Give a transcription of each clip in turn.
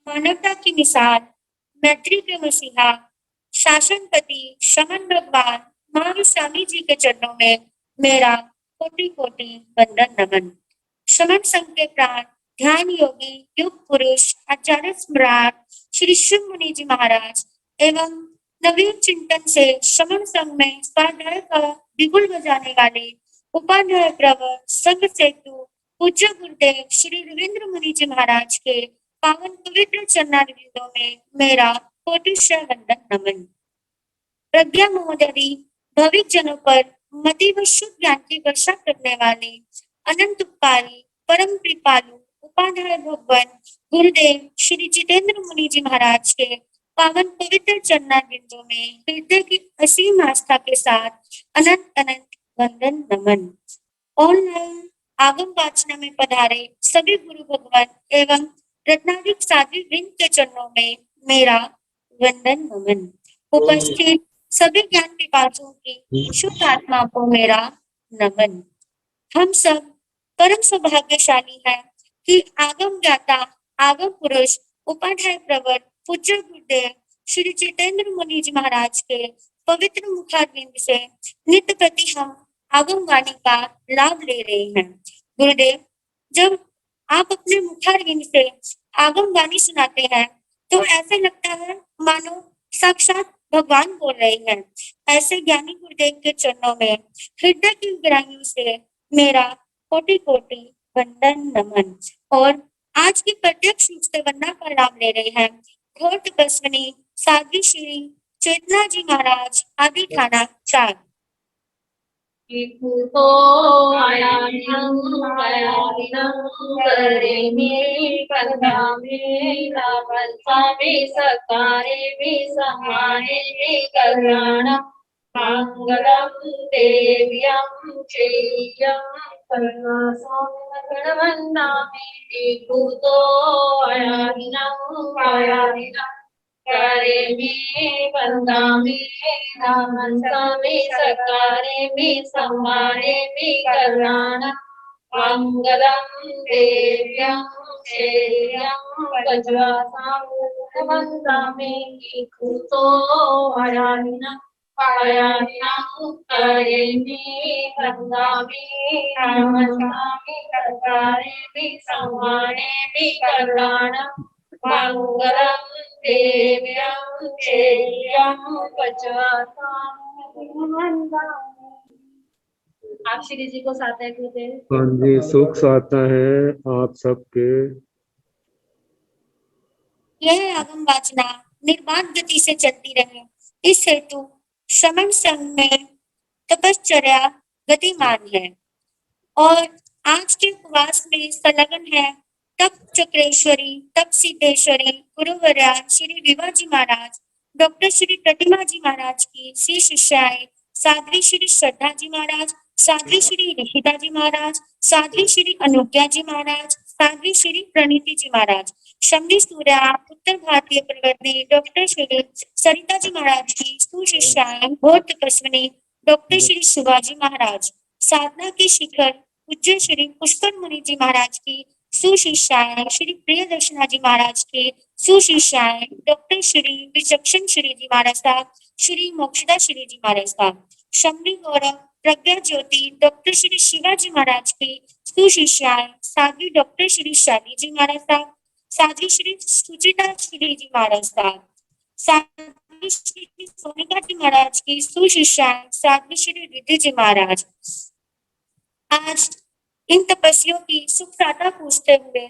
मानवता की मिसाल, मैत्री के मसीहा, शासनपति शमन भगवान महावीर स्वामी जी के चरणों में मेरा कोटि कोटि वंदन नमन। शमन संघ के प्राण ध्यान योगी युग पुरुष आचार्य सम्राट श्री शिव मुनि जी महाराज एवं नवीन चिंतन से शमन संघ में स्वाध्याय का बिगुल बजाने वाले उपाध्याय प्रवर संघ सेतु पूज्य गुरुदेव श्री रविंद्र मुनि जी महाराज के पावन पवित्र चरणारविंदों में मेरा कोटिशय वंदन नमन। प्रज्ञा महोदरी भविक जनों पर मति व शुद्ध ज्ञान की वर्षा करने वाले अनंत उपकारी परम कृपालु उपाध्याय भगवान गुरुदेव श्री जितेंद्र मुनि जी महाराज के पावन पवित्र चरणारविंदों में हृदय की असीम आस्था के साथ अनंत अनंत वंदन नमन। ऑनलाइन आगम वाचना में पधारे सभी गुरु भगवान एवं रत्नाधिक साध्वी वृंद के चरणों में मेरा वंदन नमन। उपस्थित सभी ज्ञान पिपासुओं की शुद्ध आत्मा को मेरा नमन। हम सब परम सौभाग्यशाली हैं कि आगम ज्ञाता आगम पुरुष उपाध्याय प्रवर पूज्य गुरुदेव श्री जितेंद्र मुनि जी महाराज के पवित्र मुखारविंद से नित्य प्रति हम आगम वाणी का लाभ ले रहे हैं। गुरुदेव, जब आप अपने मुखारविंद से आगम वाणी सुनाते हैं तो ऐसे लगता है मानो साक्षात भगवान बोल रहे हैं। ऐसे ज्ञानी गुरुदेव के चरणों में हृदय की गहराइयों से मेरा कोटि कोटि वंदन नमन। और आज की प्रत्यक्ष रूप से वंदना का लाभ ले रहे हैं घोर तपस्विनी साध्वी श्री चेतना जी महाराज आदि थाना 4। तो आयानिनं करेमि कल्याणे लाभन्सामि सकारे वि समाने वि कल्याणं मंगलं देव्यं चेयं गणवन्नामि भूतो आयानिनं करेमि वन्दामि नामन्सामि सकारेमि सम्मानेमि कल्याणं मंगलं देव्यं श्रेयं वज्रासां वन्दामि भूतो आयानिनं करेमि वन्दामि नामन्सामि सकारेमि सम्मानेमि कल्याणं मंगलं देव्यं चेयं वज्रासां आप श्री जी को साथ है। हाँ जी, सुख साता है आप सबके। यह आगम वाचना निर्बाध गति से चलती रहे, इस हेतु शमन संघ में तपश्चर्या गतिमान है और आज के उपवास में संलग्न है तप चक्रेश्वरी तप सिद्धेश्वरी गुरुवर्या श्री विवा जी महाराज, डॉक्टर श्री प्रतिमा जी महाराज की श्री शिष्याएं साध्वी श्री श्रद्धा जी महाराज, साध्वी श्री ऋषिता जी महाराज, साध्वी श्री अनुज्ञा जी महाराज, साध्वी श्री प्रणीति जी महाराज, शमनी सूर्या उत्तर भारतीय प्रवर्तनी डॉक्टर श्री सरिता जी महाराज की सुशिष्याएं घोर तपस्विनी डॉक्टर श्री शिवाजी महाराज, साधना के शिखर पूज्य श्री पुष्कर मुनि जी महाराज की सुशिष्याएं श्री प्रियदर्शना जी महाराज के सुशिष्याएं डॉक्टर श्री विचक्षण श्री जी महाराज साहब, श्री मोक्षदा श्री जी महाराज साहब, शमनी गौरव प्रज्ञा ज्योति डॉक्टर श्री शिवाजी महाराज की सुशिष्याएं साध्वी डॉक्टर श्री शादी जी महाराज साहब, साध्वी श्री सुचिता श्री जी महाराज साहब, साध्वी श्री सोनिका जी महाराज की सुशिष्याएं साध्वी श्री रिद्धि जी महाराज। आज इन तपस्वियों की सुख साधा पूछते हुए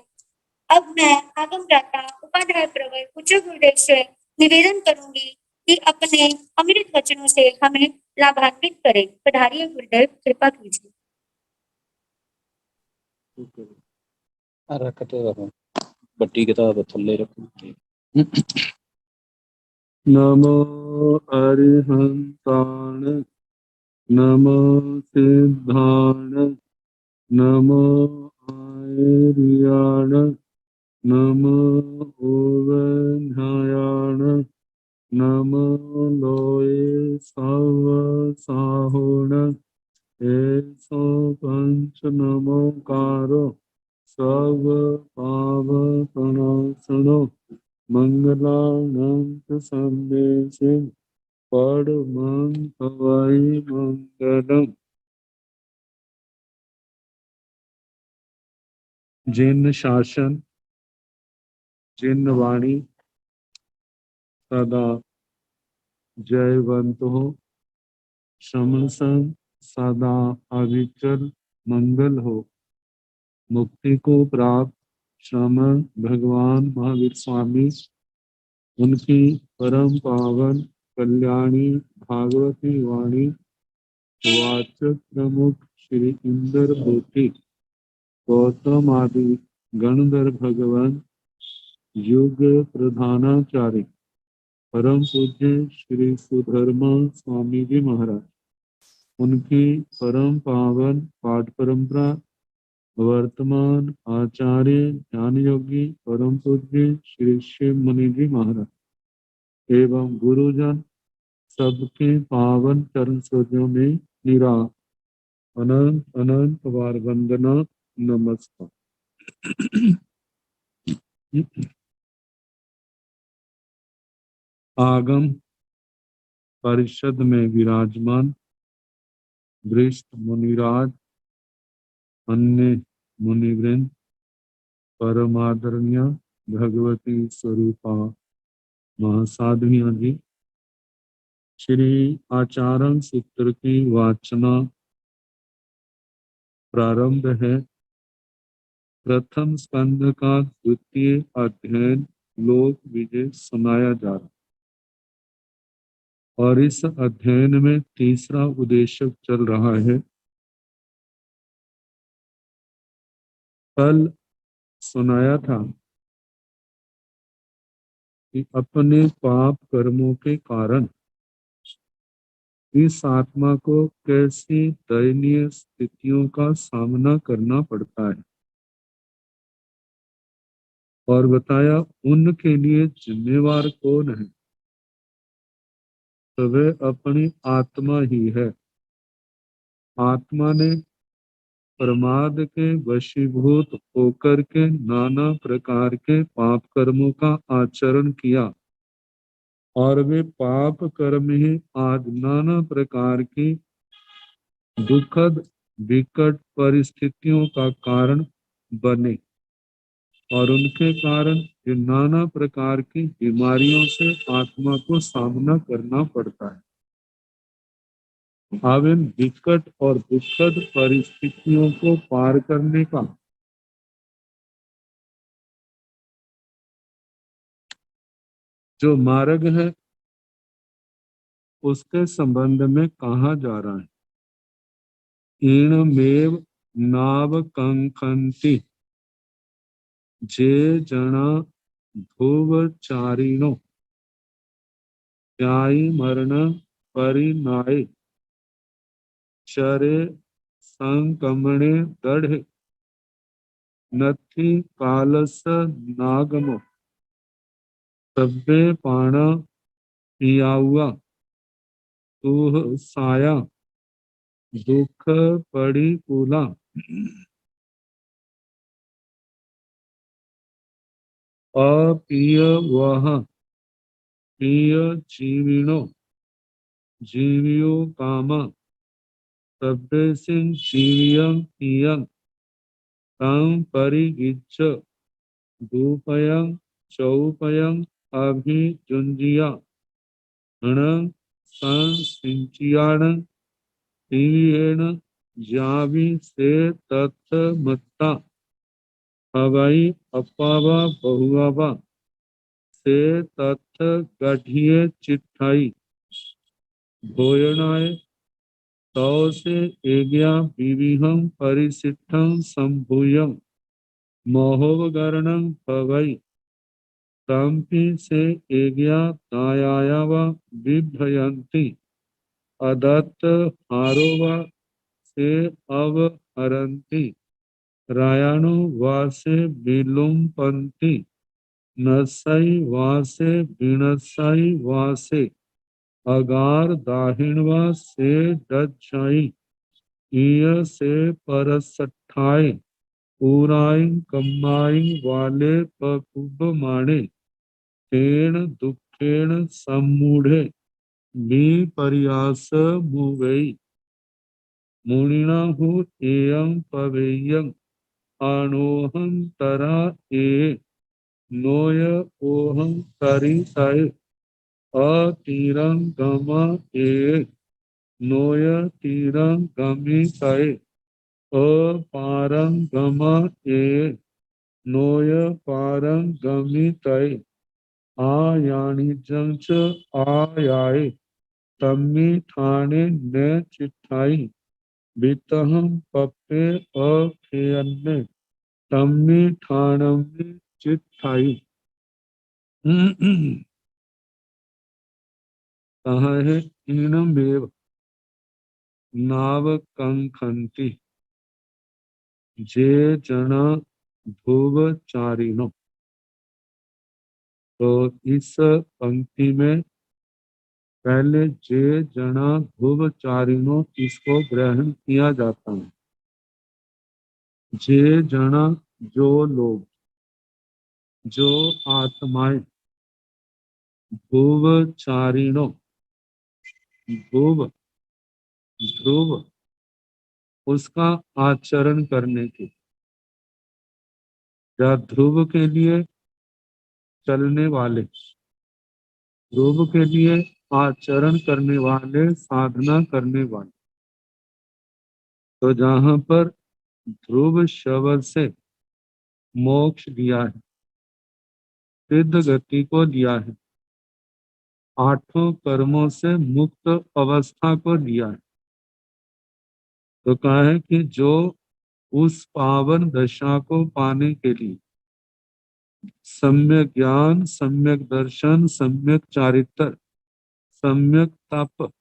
अब मैं आगम ज्ञाता उपाध्याय प्रवर पूज्य गुरुदेव से निवेदन करूंगी कि अपने अमृत वचनों से हमें लाभान्वित करें। पधारिए गुरुदेव, कृपा कीजिए। बट्टी किताब थल्ले रखो। नमो अरिहंताण नमो सिद्धाण नमो आर्याण नमो ओवन्यायाण नमो लोये सवसाहुण एसो पंच नमोकारो सर्व पावपनाशनो मंगलानंत संदेशे परमं भवाई मंगलम। जिन शासन जिन वाणी सदा जयवंत हो, श्रमण संग सदा अविचल मंगल हो। मुक्ति को प्राप्त श्रमण भगवान महावीर स्वामी, उनकी परम पावन कल्याणी भागवती वाणी वाचक प्रमुख श्री इंद्र भूति गौतम आदि गणधर भगवान युग प्रधानाचार्य परम पूज्य श्री सुधर्मा स्वामी जी महाराज, उनकी परम पावन पाठ परंपरा वर्तमान आचार्य ज्ञान योगी परम पूज्य श्री शिव मुनि जी महाराज एवं गुरुजन सबके पावन चरण सरोजों में निरा अनंत अनंत बार वंदना नमस्कार। आगम परिषद में विराजमान वरिष्ठ मुनिराज, अन्य मुनिवृंद, परमादरणीय भगवती स्वरूपा महासाध्वियां जी, श्री आचारण सूत्र की वाचना प्रारंभ है। प्रथम स्कंद का द्वितीय अध्ययन लोक विजय सुनाया जा रहा, और इस अध्ययन में तीसरा उद्देश्य चल रहा है। कल सुनाया था कि अपने पाप कर्मों के कारण इस आत्मा को कैसी दयनीय स्थितियों का सामना करना पड़ता है, और बताया उनके लिए जिम्मेवार कौन है, तो वह अपनी आत्मा ही है। आत्मा ने प्रमाद के वशीभूत होकर के नाना प्रकार के पाप कर्मों का आचरण किया, और वे पाप कर्म ही आज नाना प्रकार की दुखद विकट परिस्थितियों का कारण बने, और उनके कारण ये नाना प्रकार की बीमारियों से आत्मा को सामना करना पड़ता है। अब इन विकट और दुखद परिस्थितियों को पार करने का जो मार्ग है, उसके संबंध में कहा जा रहा है। ईणमेव नाव कंखन्ति जे जना भुवचारिणो न्यायी मरण परिनाय चरे संकमणे दढ़ नथि कालस नागमो सब्बे पाणा पियाउआ तुह साया दुख पड़ी कूला। अपिय वह पिय जीविणो जीवियो कामा सब्बे सिंह जीवियं पियं तं परिगिच्छ दूपयं चौपयं अभिजुंजिया हण संसिंचियाण तीव्रेण जावि से तत् मत्ता हवाई अपावा बहुआवा से तत् गढ़िये चिट्ठाई भोयनाय तौ से एज्ञा विविहं परिसिद्धं संभूयं मोहोवगरणं भवई तंपि से एज्ञा दायावा बिभ्रयन्ति अदत्त हारोवा से अवहरन्ति रायाणो वासे विलुम्पन्ति नसई वासे विनसई वासे अगार दाहिणवा से डच्छाई ईय से परसठाई पूराई कम्माई वाले पकुब माणे खेण दुखेण सम्मूढ़े विपर्यास मुवै मुनिना एयं पवेयं अनोहं तरा ए नोय ओहं तरितय अतिरंगम ए नोय तिरंगमितय अपारंगम ए नोय पारंगमितय आयानिजं च आयाय तम्मी ठाणे न चिट्ठाई वितहं पप्पे अखेयन्ने तम्मी ठाणम्मि चिट्ठाई। कहा है इनमेव नाव कंखंति जे जना भुवचारिणो। तो इस पंक्ति में पहले जे जना भुवचारिणो इसको ग्रहण किया जाता है। जे जना जो लोग, जो आत्माएं, भुवचारिणो भुव ध्रुव उसका आचरण करने के, या ध्रुव के लिए चलने वाले, ध्रुव के लिए आचरण करने वाले, साधना करने वाले। तो जहां पर ध्रुव शब्द से मोक्ष दिया है, सिद्ध गति को दिया है, आठों कर्मों से मुक्त अवस्था को दिया है, तो कहा है कि जो उस पावन दशा को पाने के लिए सम्यक ज्ञान, सम्यक दर्शन, सम्यक चारित्र, सम्यक तप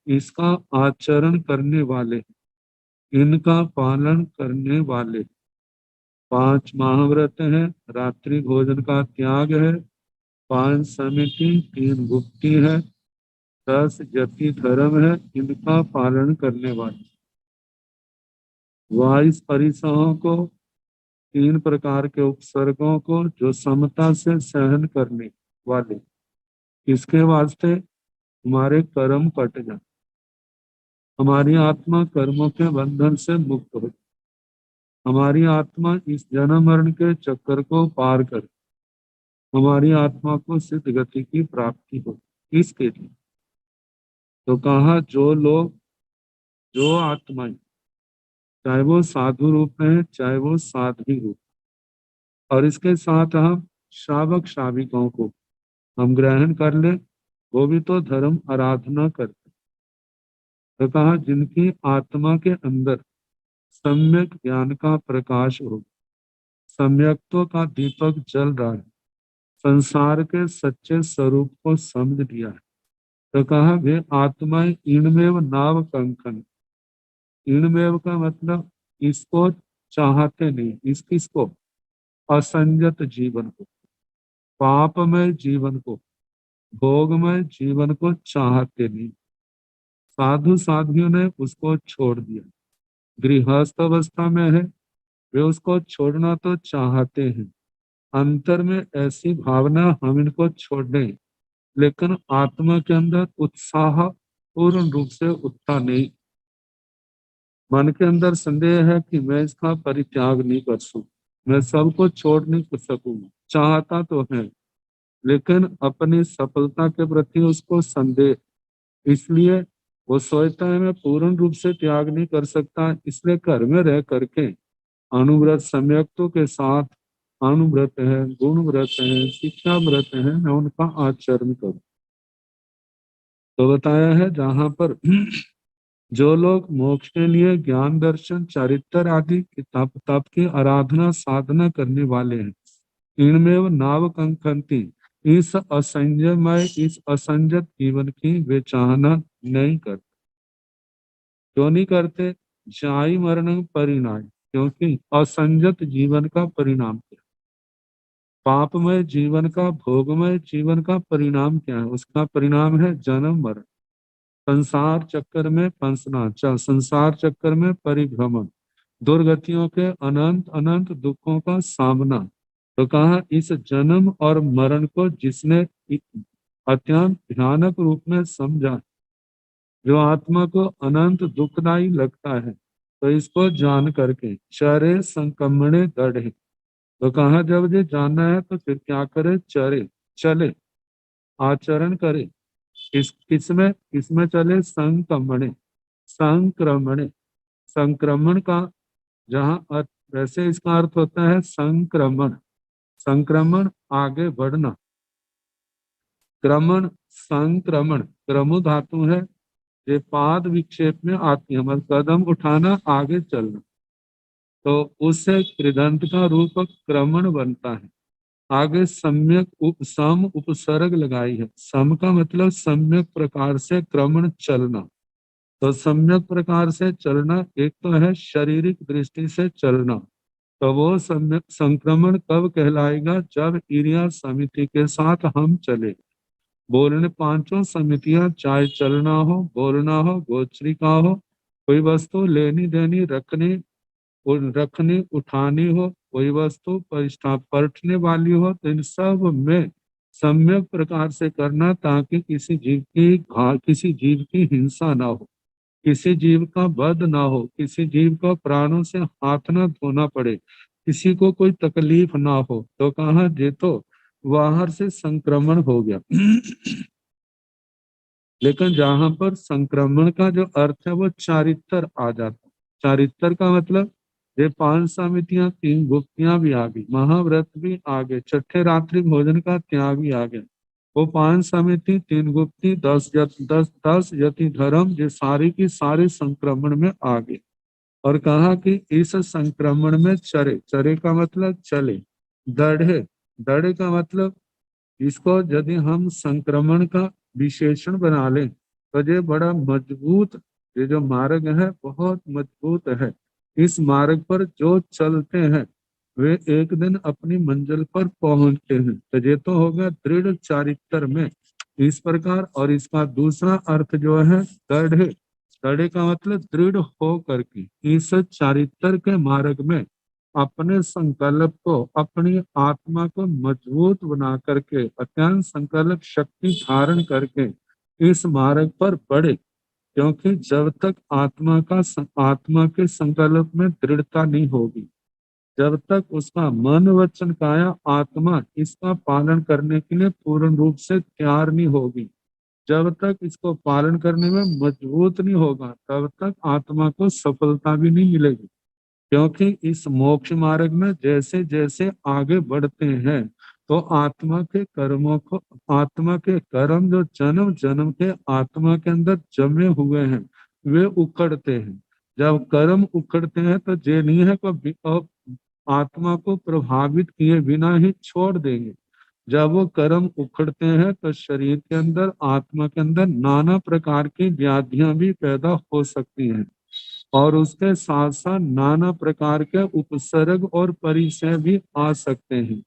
इसका आचरण करने वाले, इनका पालन करने वाले, 5 महाव्रत है, रात्रि भोजन का त्याग है, 5 समिति, 3 गुप्ती है, 10 जति धर्म है, इनका पालन करने वाले, 22 परिसहों को, 3 प्रकार के उपसर्गों को जो समता से सहन करने वाले, इसके वास्ते हमारे कर्म कट जाए, हमारी आत्मा कर्मों के बंधन से मुक्त हो, हमारी आत्मा इस जन्म मरण के चक्कर को पार कर, हमारी आत्मा को सिद्ध गति की प्राप्ति हो। इसके लिए तो कहा जो लोग, जो आत्माएं, चाहे वो साधु रूप में है, चाहे वो साध्वी रूप, और इसके साथ हम श्रावक श्राविकों को हम ग्रहण कर ले, वो भी तो धर्म आराधना करते। तो कहा जिनकी आत्मा के अंदर सम्यक ज्ञान का प्रकाश हो, सम्यक्त्व का दीपक जल रहा है, संसार के सच्चे स्वरूप को समझ लिया है, तो कहा वे आत्माएं इनमेव नाव कंकन। इनमेव का मतलब इसको चाहते नहीं, इस किसको, असंजत जीवन को, पापमय जीवन को, भोगमय जीवन को चाहते नहीं। साधु साध्वियों ने उसको छोड़ दिया, गृहस्थ अवस्था में है, वे उसको छोड़ना तो चाहते हैं, अंतर में ऐसी भावना हम इनको छोड़ दें, लेकिन आत्मा के अंदर उत्साह पूर्ण रूप से उठता नहीं। मन के अंदर संदेह है कि मैं इसका परित्याग नहीं कर सकूं, मैं सबको छोड़ नहीं कर सकूंगा, चाहता तो है लेकिन अपनी सफलता के प्रति उसको संदेह, इसलिए वो सोचता है मैं पूर्ण रूप से त्याग नहीं कर सकता, इसलिए घर में रह करके अनुव्रत सम्यक्तों के साथ, अनुव्रत है, गुण व्रत है, शिक्षा व्रत है, मैं उनका आचरण करूं। तो बताया है जहां पर जो लोग मोक्ष के लिए ज्ञान दर्शन चारित्र आदि की तप की आराधना साधना करने वाले हैं, इनमें नाव कंखंती, इस असंजमय, इस असंजत जीवन की वे चाहना नहीं करते। क्यों नहीं करते? जाई मरण परिणाम, क्योंकि असंजत जीवन का परिणाम क्या, पापमय जीवन का, भोगमय जीवन का परिणाम क्या है? उसका परिणाम है जन्म मरण, संसार चक्कर में फंसना, संसार चक्कर में परिभ्रमण, दुर्गतियों के अनंत अनंत दुखों का सामना, तो कहा इस जन्म और मरण को जिसने अत्यंत भयानक रूप में समझा, जो आत्मा को अनंत दुखदायी लगता है, तो इसको जान करके चरे संकमणे दढ़े। तो कहा जब ये जानना है तो फिर क्या करे, चरे, चले, आचरण करे। किसमें किसमें चले, संकमणे, संक्रमणे, संक्रमण का जहाँ अर्थ, वैसे इसका अर्थ होता है संक्रमण, संक्रमण आगे बढ़ना, क्रमण, संक्रमण, क्रमु धातु है, ये पाद विक्षेप में आती है, मतलब कदम उठाना, आगे चलना, तो उससे कृदंत का रूप क्रमण बनता है। आगे सम्यक सम उपसर्ग लगाई है, सम का मतलब सम्यक प्रकार से क्रमण चलना। तो सम्यक प्रकार से चलना एक तो है शारीरिक दृष्टि से चलना, तो वो सम्यक संक्रमण कब कहलाएगा, जब क्रिया समिति के साथ हम चले। बोलने पांचों समितियां, चाहे चलना हो, बोलना हो, गोचरिका हो, कोई वस्तु लेनी देनी, रखनी उठानी हो, कोई वस्तु परटने वाली हो, तो इन सब में सम्यक प्रकार से करना, ताकि किसी जीव की हिंसा ना हो, किसी जीव का वध ना हो, किसी जीव को प्राणों से हाथ ना धोना पड़े, किसी को कोई तकलीफ ना हो। तो कहा ये तो बाहर से संक्रमण हो गया। लेकिन जहां पर संक्रमण का जो अर्थ है वो चारित्र आ जाता है। चारित्र का मतलब ये 5 समितियां, 3 गुप्तियां भी आ गई, महाव्रत भी आ गए, छठे रात्रि भोजन का त्याग भी आ गया। वो 5 समिति, 3 गुप्ती, 10 यति धर्म, ये सारी की सारे संक्रमण में आ गए। और कहा कि इस संक्रमण में चरे, चरे का मतलब चले, दढ़े, दढ़े का मतलब इसको यदि हम संक्रमण का विशेषण बना लें तो ये बड़ा मजबूत, ये जो मार्ग है बहुत मजबूत है। इस मार्ग पर जो चलते हैं वे एक दिन अपनी मंजिल पर पहुंचते हैं। तो ये तो होगा दृढ़ चारित्र में इस प्रकार। और इसका दूसरा अर्थ जो है दृढ़, दृढ़ का मतलब दृढ़ हो करके इस चारित्र के मार्ग में अपने संकल्प को, अपनी आत्मा को मजबूत बना करके, अत्यंत संकल्प शक्ति धारण करके इस मार्ग पर बढ़े। क्योंकि जब तक आत्मा के संकल्प में दृढ़ता नहीं होगी, जब तक उसका मन वचन काया आत्मा इसका पालन करने के लिए पूर्ण रूप से तैयार नहीं होगी, जब तक इसको पालन करने में मजबूत नहीं होगा, तब तक आत्मा को सफलता भी नहीं मिलेगी। क्योंकि इस मोक्ष मार्ग में जैसे जैसे आगे बढ़ते हैं तो आत्मा के कर्मों को, आत्मा के कर्म जो जन्म जन्म के आत्मा के अंदर जमे हुए हैं वे उखड़ते हैं। जब कर्म उखड़ते हैं तो ये नहीं है कि आत्मा को प्रभावित किए बिना ही छोड़ देंगे। जब वो कर्म उखड़ते हैं तो शरीर के अंदर, आत्मा के अंदर नाना प्रकार की व्याधियां भी पैदा हो सकती हैं, और उसके साथ साथ नाना प्रकार के उपसर्ग और परिचय भी आ सकते हैं।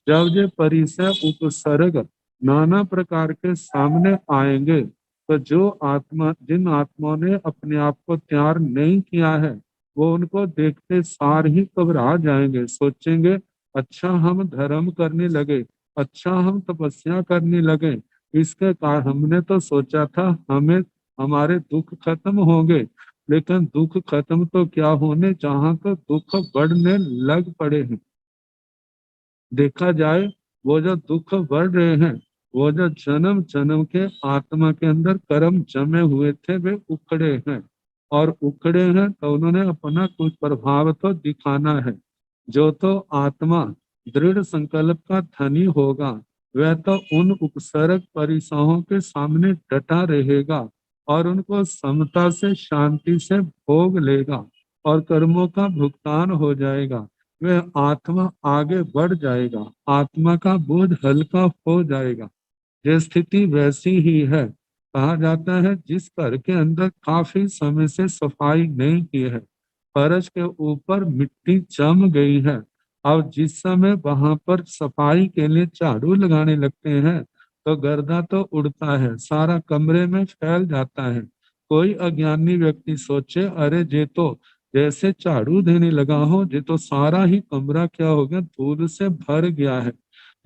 जब ये परिचय उपसर्ग नाना प्रकार के सामने आएंगे तो जो आत्मा, जिन आत्माओं ने अपने आप को तैयार नहीं किया है, वो उनको देखते सार ही घबरा जाएंगे, सोचेंगे अच्छा हम धर्म करने लगे, अच्छा हम तपस्या करने लगे, इसके कारण हमने तो सोचा था हमें हमारे दुख खत्म होंगे, लेकिन दुख खत्म तो क्या होने, जहां तो दुख बढ़ने लग पड़े हैं। देखा जाए वो जो दुख बढ़ रहे हैं, वो जो जन्म जन्म के आत्मा के अंदर कर्म जमे हुए थे वे उखड़े हैं, और उखड़े हैं तो उन्होंने अपना कुछ प्रभाव तो दिखाना है। जो तो आत्मा दृढ़ संकल्प का धनी होगा वह तो उन उपसर्ग परिसहों के सामने डटा रहेगा और उनको समता से, शांति से भोग लेगा और कर्मों का भुगतान हो जाएगा। वह आत्मा आगे बढ़ जाएगा, आत्मा का बोझ हल्का हो जाएगा। ये स्थिति वैसी ही है। कहा जाता है जिस घर के अंदर काफी समय से सफाई नहीं की है, फर्श के ऊपर मिट्टी जम गई है, अब जिस समय वहां पर सफाई के लिए झाड़ू लगाने लगते हैं तो गर्दा तो उड़ता है, सारा कमरे में फैल जाता है। कोई अज्ञानी व्यक्ति सोचे अरे ये तो जैसे झाड़ू देने लगा हो, ये तो सारा ही कमरा क्या हो गया, धूल से भर गया है।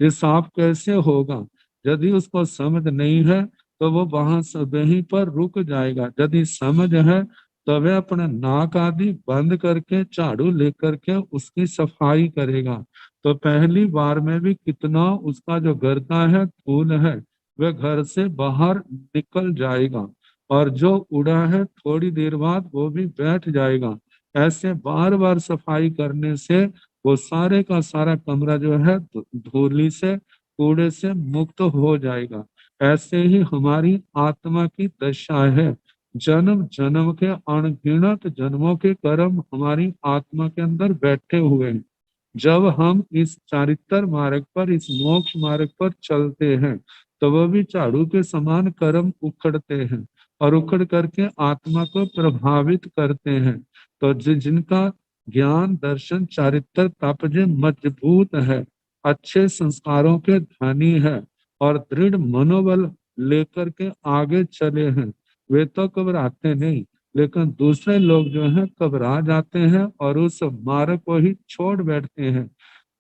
ये साफ कैसे होगा? यदि उसको समझ नहीं है तो वो वहां से वहीं पर रुक जाएगा। यदि समझ है तो वह अपना नाक आदि बंद करके झाड़ू लेकर के उसकी सफाई करेगा। तो पहली बार में भी कितना उसका जो गर्दा है, धूल है, वह घर से बाहर निकल जाएगा, और जो उड़ा है थोड़ी देर बाद वो भी बैठ जाएगा। ऐसे बार बार सफाई करने से वो सारे का सारा कमरा जो है धूली से, कूड़े से मुक्त हो जाएगा। ऐसे ही हमारी आत्मा की दशा है। जन्म जन्म के अनगिनत जन्मों के कर्म हमारी आत्मा के अंदर बैठे हुए हैं। जब हम इस चारित्र मार्ग पर, इस मोक्ष मार्ग पर चलते हैं, तो वह भी झाड़ू के समान कर्म उखड़ते हैं और उखड़ करके आत्मा को प्रभावित करते हैं। तो जिनका ज्ञान दर्शन चारित्र तापजे मजबूत है, अच्छे संस्कारों के धनी है और दृढ़ मनोबल लेकर के आगे चले हैं, वे तो घबराते नहीं। लेकिन दूसरे लोग जो हैं घबरा जाते हैं और उस मार्ग को ही छोड़ बैठते हैं।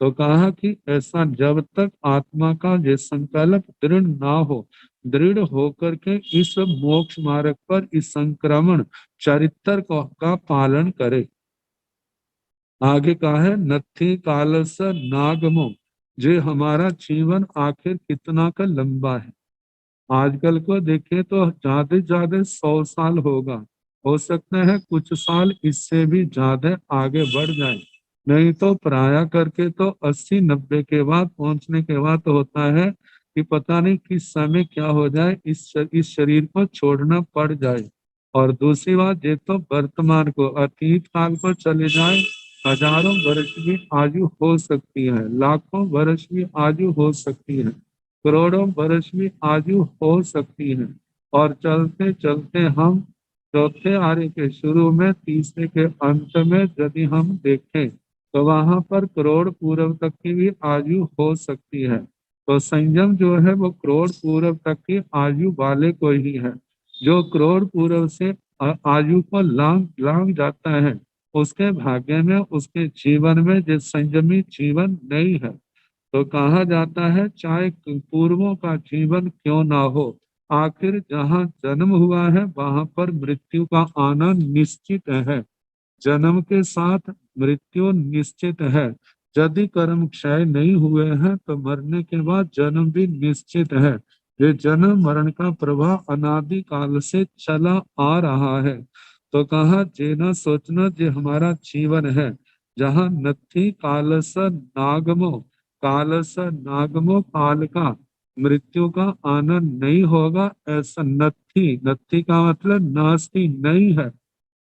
तो कहा कि ऐसा जब तक आत्मा का ये संकल्प दृढ़ ना हो, दृढ़ होकर के इस मोक्ष मार्ग पर इस संक्रमण चरित्र का पालन करे। आगे कहा है, नत्थी कालस नागमो, जे हमारा जीवन आखिर कितना का लंबा है। आजकल को देखें तो ज्यादा से ज्यादा 100 साल होगा, हो सकता है कुछ साल इससे भी ज्यादा आगे बढ़ जाए। नहीं तो प्राय करके तो 80-90 के बाद पहुंचने के बाद तो होता है कि पता नहीं किस समय क्या हो जाए, इस शरीर को छोड़ना पड़ जाए। और दूसरी बात, ये तो वर्तमान को, अतीत काल पर चले जाए, हजारों वर्ष की आयु हो सकती है, लाखों वर्ष की आयु हो सकती है, करोड़ों वर्ष की आयु हो सकती है। और चलते चलते हम चौथे आर्य के शुरू में, तीसरे के अंत में यदि हम देखें तो वहां पर करोड़ पूर्व तक की भी आयु हो सकती है। तो संयम जो है वो करोड़ पूर्व तक की आयु वाले को ही है। जो करोड़ पूर्व से आयु को लांग लांग जाता है, उसके भाग्य में, उसके जीवन में जो संयमी जीवन नहीं है। तो कहा जाता है चाहे पूर्वों का जीवन क्यों ना हो, आखिर जहाँ जन्म हुआ है वहां पर मृत्यु का आना निश्चित है। जन्म के साथ मृत्यु निश्चित है। यदि कर्म क्षय नहीं हुए हैं तो मरने के बाद जन्म भी निश्चित है। ये जन्म मरण का प्रवाह अनादि काल से चला आ रहा है। तो कहा, जे न सोचना जे हमारा जीवन है, जहाँ नत्थी कालस नागमो, कालस नागमो, काल का, मृत्यु का आनंद नहीं होगा। ऐसा नत्थी, नत्थी का मतलब नास्ती नहीं है,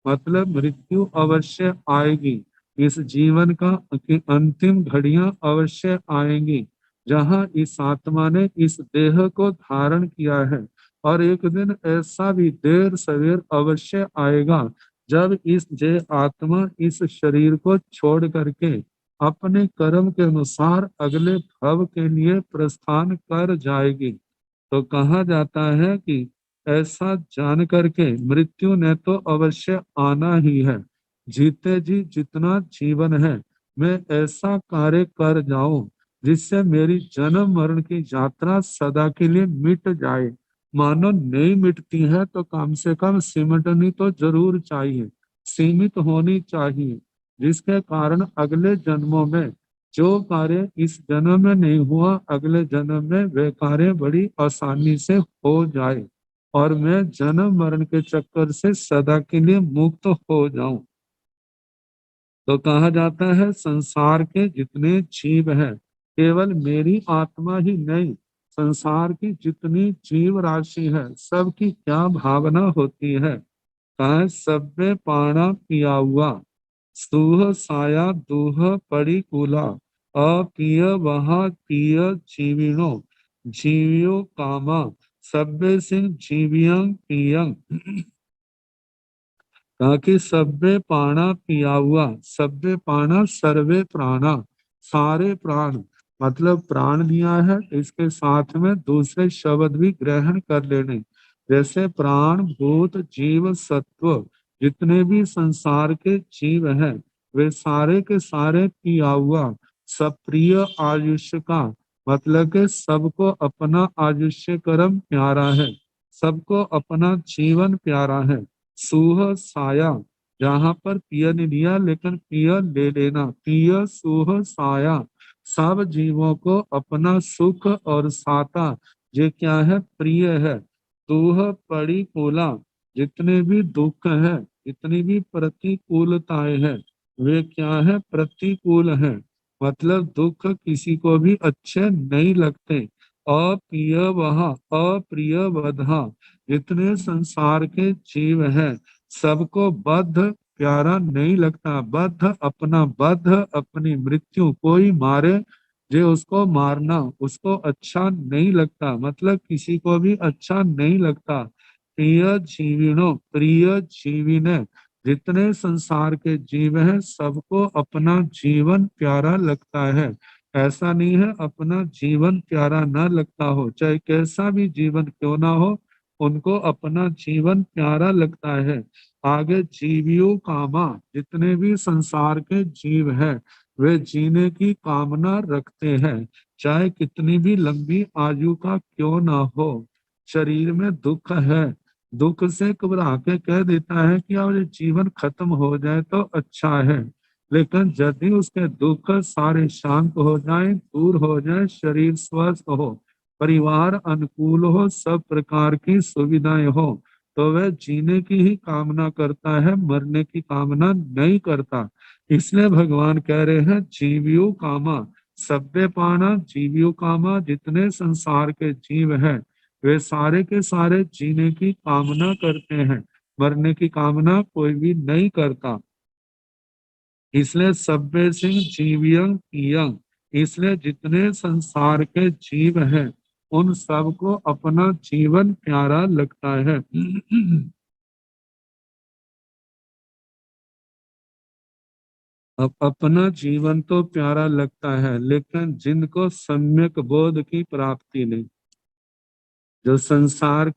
मतलब मृत्यु अवश्य आएगी। इस जीवन का की अंतिम घड़ियां अवश्य आएंगी, जहां इस आत्मा ने इस देह को धारण किया है। और एक दिन ऐसा भी देर सवेर अवश्य आएगा जब इस जे आत्मा इस शरीर को छोड़ करके अपने कर्म के अनुसार अगले भव के लिए प्रस्थान कर जाएगी। तो कहा जाता है कि ऐसा जान करके मृत्यु ने तो अवश्य आना ही है। जीते जी जितना जीवन है, मैं ऐसा कार्य कर जाऊं जिससे मेरी जन्म मरण की यात्रा सदा के लिए मिट जाए। मानो नहीं मिटती है तो कम से कम सिमटनी तो जरूर चाहिए, सीमित होनी चाहिए, जिसके कारण अगले जन्मों में जो कार्य इस जन्म में नहीं हुआ, अगले जन्म में वे कार्य बड़ी आसानी से हो जाए और मैं जन्म मरण के चक्कर से सदा के लिए मुक्त हो जाऊं। तो कहा जाता है संसार के जितने जीव हैं, केवल मेरी आत्मा ही नहीं, संसार की जितनी जीव राशि है, सबकी क्या भावना होती है। कहा, सब्बे पाणा पिया हुआ, सूह साया दूह पड़ी कूला, अपिय वहा पिय जीविनो, जीवियो कामा, सब्बे सिंह जीवियं पियं। कहा कि सब्बे पाणा पिया हुआ, सब्बे पाणा सर्वे प्राणा, सारे प्राण, मतलब प्राण दिया है, इसके साथ में दूसरे शब्द भी ग्रहण कर लेने, जैसे प्राण भूत जीव सत्व, जितने भी संसार के जीव हैं वे सारे के सारे पिया हुआ सप्रिय आयुष्य का, मतलब कि सबको अपना आयुष्य कर्म प्यारा है, सबको अपना जीवन प्यारा है। सुह साया, जहाँ पर पिय नहीं लिया लेकिन पिय ले लेना, पिय सुह साया, सब जीवों को अपना सुख और साता ये क्या है, प्रिय है। दुह पड़ी कोला, जितने भी दुख है, जितनी भी प्रतिकूलताएं हैं वे क्या है, प्रतिकूल है, मतलब दुख किसी को भी अच्छे नहीं लगते। अप्रिय वह अप्रिय वधा, जितने संसार के जीव हैं सबको बद्ध प्यारा नहीं लगता। बद्ध अपना बद्ध अपनी मृत्यु, कोई मारे जो उसको मारना उसको अच्छा नहीं लगता, मतलब किसी को भी अच्छा नहीं लगता। प्रिय जीविनो, प्रिय जीविने, जितने संसार के जीव हैं सबको अपना जीवन प्यारा लगता है। ऐसा नहीं है अपना जीवन प्यारा न लगता हो, चाहे कैसा भी जीवन क्यों ना हो उनको अपना जीवन प्यारा लगता है। आगे जीवियो कामा, जितने भी संसार के जीव हैं वे जीने की कामना रखते हैं, चाहे कितनी भी लंबी आयु का क्यों ना हो। शरीर में दुख है, दुख से घबरा के कह देता है कि अब ये जीवन खत्म हो जाए तो अच्छा है, लेकिन यदि उसके दुख सारे शांत हो जाए, दूर हो जाए, शरीर स्वस्थ हो, परिवार अनुकूल हो, सब प्रकार की सुविधाएं हो, तो वह जीने की ही कामना करता है, मरने की कामना नहीं करता। इसलिए भगवान कह रहे हैं जीवियो कामा, सभ्य पाना जीवियो कामा, जितने संसार के जीव हैं वे सारे के सारे जीने की कामना करते हैं, मरने की कामना कोई भी नहीं करता। इसलिए सभ्य सिंह जीवियं पियं, इसलिए जितने संसार के जीव हैं उन सबको अपना जीवन प्यारा लगता है। अब अपना जीवन तो प्यारा लगता है, लेकिन जिनको सम्यक बोध की प्राप्ति नहीं, जो संसार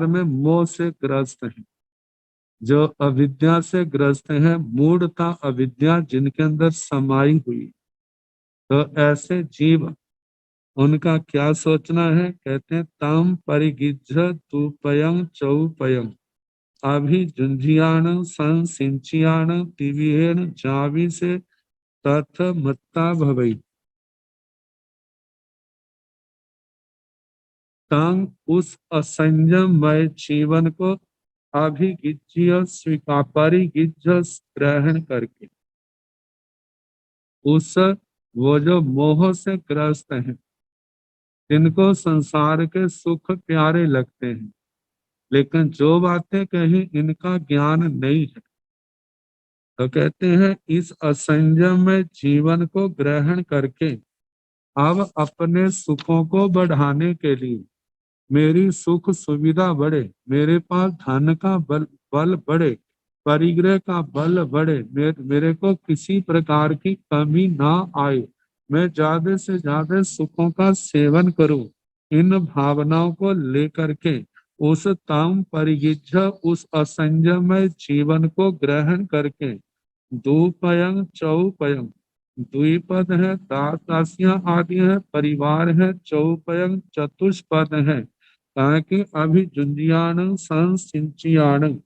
में मोह से ग्रस्त है, जो अविद्या से ग्रस्त है, मूढ़ता अविद्या जिनके अंदर समाई हुई, तो ऐसे जीव उनका क्या सोचना है, कहते हैं तम परिगिज्झ तुपयं चौपयं अभिजुंजियाण संसिंचियाण तिविहेन जावि से तथ मत्ता भवई। तंग, उस असंयममय जीवन को अभिगिज्य स्वीकार, परिगिज्य ग्रहण करके, उस वो जो मोह से ग्रस्त हैं, जिनको संसार के सुख प्यारे लगते हैं, लेकिन जो बातें कही इनका ज्ञान नहीं है, तो कहते हैं इस असंयम में जीवन को ग्रहण करके अब अपने सुखों को बढ़ाने के लिए, मेरी सुख सुविधा बढ़े, मेरे पास धन का बल बढ़े, परिग्रह का बल बढ़े, मेरे को किसी प्रकार की कमी ना आए, मैं ज्यादा से ज्यादा सुखों का सेवन करूं, इन भावनाओं को लेकर के उस तम परिगिज्झ, उस असंयमय जीवन को ग्रहण करके दुपयंग चौपयंग, द्विपद है, दास दासियां आदि है, परिवार है, चौपयंग चतुष्पद है, ताकि अभिजुंजियाण संसिंचियाण,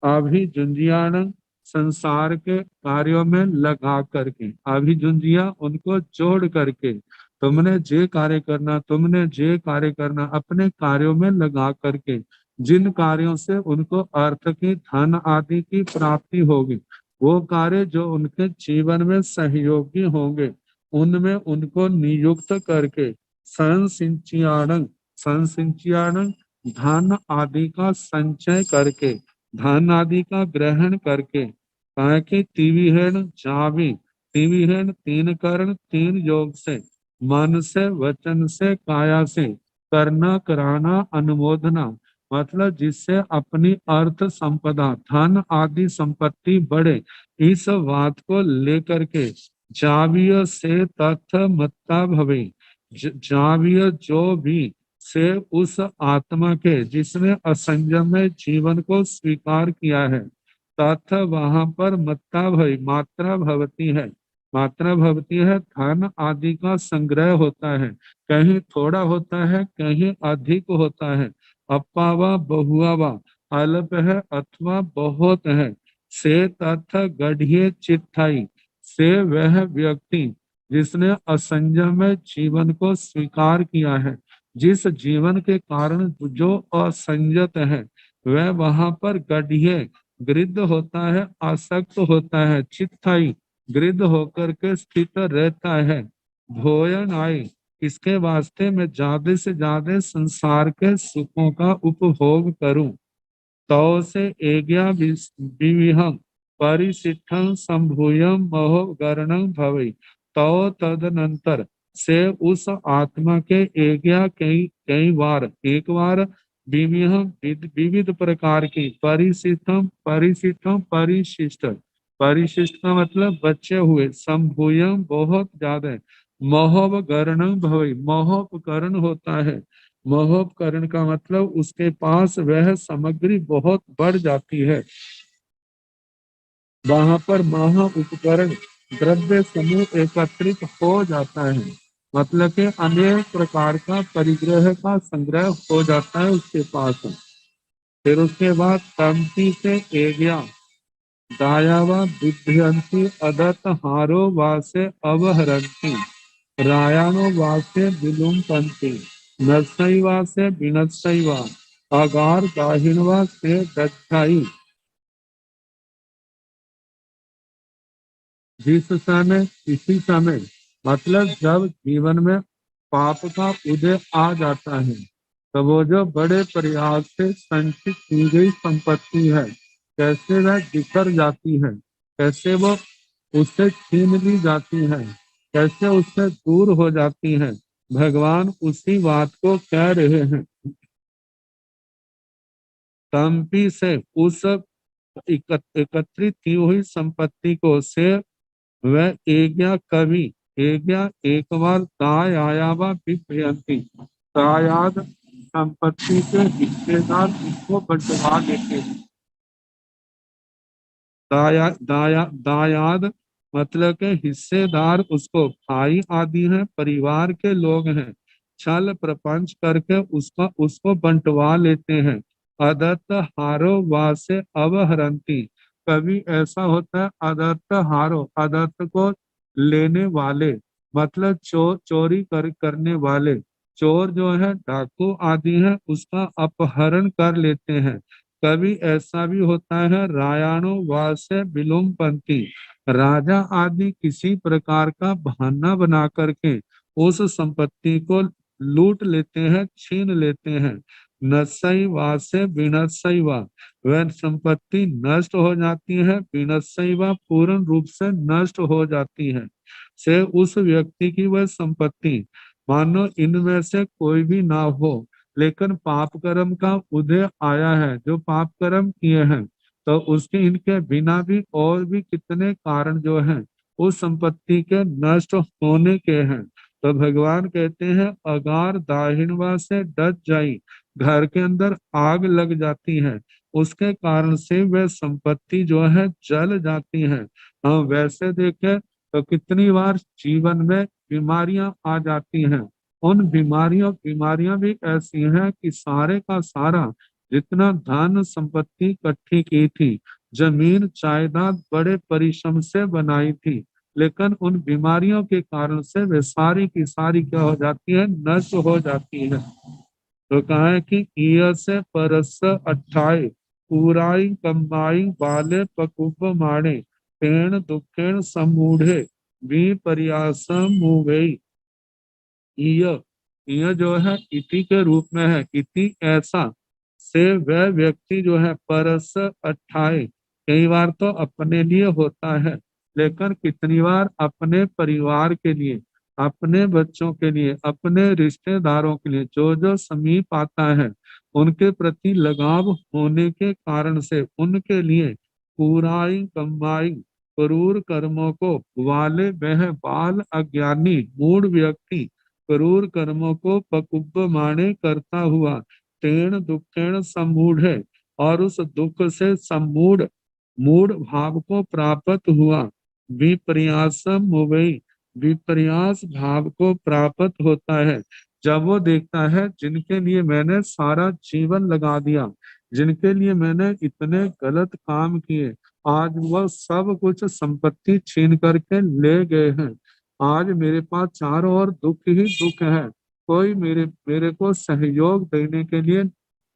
अभिजुंजियाण संसार के कार्यों में लगा करके, अभिजुंजिया उनको जोड़ करके, तुमने जे कार्य करना, तुमने जे कार्य करना, अपने कार्यों में लगा करके, जिन कार्यों से उनको अर्थ की धन आदि की प्राप्ति होगी, वो कार्य जो उनके जीवन में सहयोगी होंगे उनमें उनको नियुक्त करके संसिंचियाणं, संसिंचियाणं धन आदि का संचय करके, धन आदि का ग्रहण करके, ताकि तिविहेन जावी, तिविहेन तीन कर्ण तीन योग से, मन से, वचन से, काया से, करना कराना अनुमोदना, मतलब जिससे अपनी अर्थ संपदा धन आदि संपत्ति बढ़े, इस बात को लेकर के जावीय से तथ मत्ता भवे, जावीय जो भी से उस आत्मा के जिसने असंयम में जीवन को स्वीकार किया है, तथा वहां पर मत्ता भई मात्रा भवती है। मात्रा भवती है, धन आदि का संग्रह होता है, कहीं थोड़ा होता है, कहीं अधिक होता है, अपावा बहुआवा, अल्प है अथवा बहुत है। से तथा गढ़िए चिट्ठाई, से वह व्यक्ति जिसने असंयम में जीवन को स्वीकार किया है, जिस जीवन के कारण जो असंयत है वह वहां पर गढ़िए गृद्ध होता है, आसक्त होता है, चित्थाई गृद्ध होकर के स्थित रहता है। भोजन आए, इसके वास्ते मैं ज्यादा से ज्यादा संसार के सुखों का उपभोग करूं। तौ से एज्ञा विविहं परिसिद्धं संभूयं महो गरणं भवे। तौ तदनंतर से उस आत्मा के एज्ञा कई कई बार, एक बार विविहं विविध प्रकार की, परिसिद्धं परिसिद्धं परिशिष्ट, परिशिष्ट का मतलब बचे हुए, संभूयं बहुत ज्यादा, महोपकरण भवे, महोपकरण होता है। महोपकरण का मतलब उसके पास वह सामग्री बहुत बढ़ जाती है, वहां पर महा उपकरण द्रव्य समूह एकत्रित हो जाता है, मतलब कि अनेक प्रकार का परिग्रह का संग्रह हो जाता है उसके पास। फिर उसके बाद तंती से एज्ञा दायावा विभ्रंति अदत हारो वासे अवहरंती, रायानो वासे विलुम्पन्ति, नत्सैवा से विनत्सैवा, अगार दाहिनवा से दक्षाई। जिस समय, इसी समय, मतलब जब जीवन में पाप का उदय आ जाता है, तो वो जो बड़े प्रयास से संचित की गई संपत्ति है, कैसे वह बिखर जाती है, कैसे वो उससे छीन ली जाती है, कैसे उससे दूर हो जाती है। भगवान उसी बात को कह रहे हैं। तंपी से उस एकत्रित की हुई संपत्ति को, से वह एज्ञा कवि, एज्ञा एक बार काय आयावा विभ्रयंती, दायाद संपत्ति के हिस्सेदार इसको बंटवा देते हैं। दायाद मतलब के हिस्सेदार उसको भाई आदि हैं, परिवार के लोग हैं, छल प्रपंच करके उसका उसको बंटवा लेते हैं। अदत्त हारो वासे अवहरंती, कभी ऐसा होता है अदत्त हारो, अदत्त को लेने वाले, मतलब चोरी करने वाले, चोर जो है डाकू आदि है, उसका अपहरण कर लेते हैं। कभी ऐसा भी होता है रायाणो वास्य विलोमपंथी, राजा आदि किसी प्रकार का बहाना बना करके उस संपत्ति को लूट लेते हैं, छीन लेते हैं। नसई वासे विनसई वा, वह संपत्ति नष्ट हो जाती है, विनसई वा पूर्ण रूप से नष्ट हो जाती है। से उस व्यक्ति की वह संपत्ति मानो इनमें से कोई भी ना हो, लेकिन पाप कर्म का उदय आया है, जो पाप कर्म किए हैं, तो उसके इनके बिना भी और भी कितने कारण जो हैं उस संपत्ति के नष्ट होने के हैं। तो भगवान कहते हैं अगार दाहिनवा से डट जाई, घर के अंदर आग लग जाती है, उसके कारण से वह संपत्ति जो है जल जाती है। हम वैसे देखें तो कितनी बार जीवन में बीमारियां आ जाती हैं, उन बीमारियां भी ऐसी हैं कि सारे का सारा जितना धन संपत्ति इकट्ठी की थी, जमीन जायदाद बड़े परिश्रम से बनाई थी, लेकिन उन बीमारियों के कारण से वे सारी की सारी क्या हो जाती है, नष्ट हो जाती है। तो कहा है कि ईय से परस अट्ठाई, पूराई कमाई बाले पकुप माणे, पेण दुखेण समूढ़े भी प्रयासम मुगई। ईय जो है इति के रूप में है, इति ऐसा, से वह व्यक्ति जो है परस अट्ठाई, कई बार तो अपने लिए होता है, लेकिन कितनी बार अपने परिवार के लिए, अपने बच्चों के लिए, अपने रिश्तेदारों के लिए, जो जो समीप आता है उनके प्रति लगाव होने के कारण से उनके लिए पूराई कमाई क्रूर कर्मों को वाले वह बाल अज्ञानी मूढ़ व्यक्ति क्रूर कर्मों को पकुब्ब माने करता हुआ तेण दुखेण सम्मूढ़ है, और उस दुख से सम्मूढ़ मूढ़ भाव को प्राप्त हुआ। विपर्यासम मुवई, विपर्यास भाव को प्राप्त होता है जब वो देखता है जिनके लिए मैंने सारा जीवन लगा दिया, जिनके लिए मैंने इतने गलत काम किए, आज वह सब कुछ संपत्ति छीन करके ले गए हैं। आज मेरे पास चारों ओर दुख ही दुख है, कोई मेरे मेरे को सहयोग देने के लिए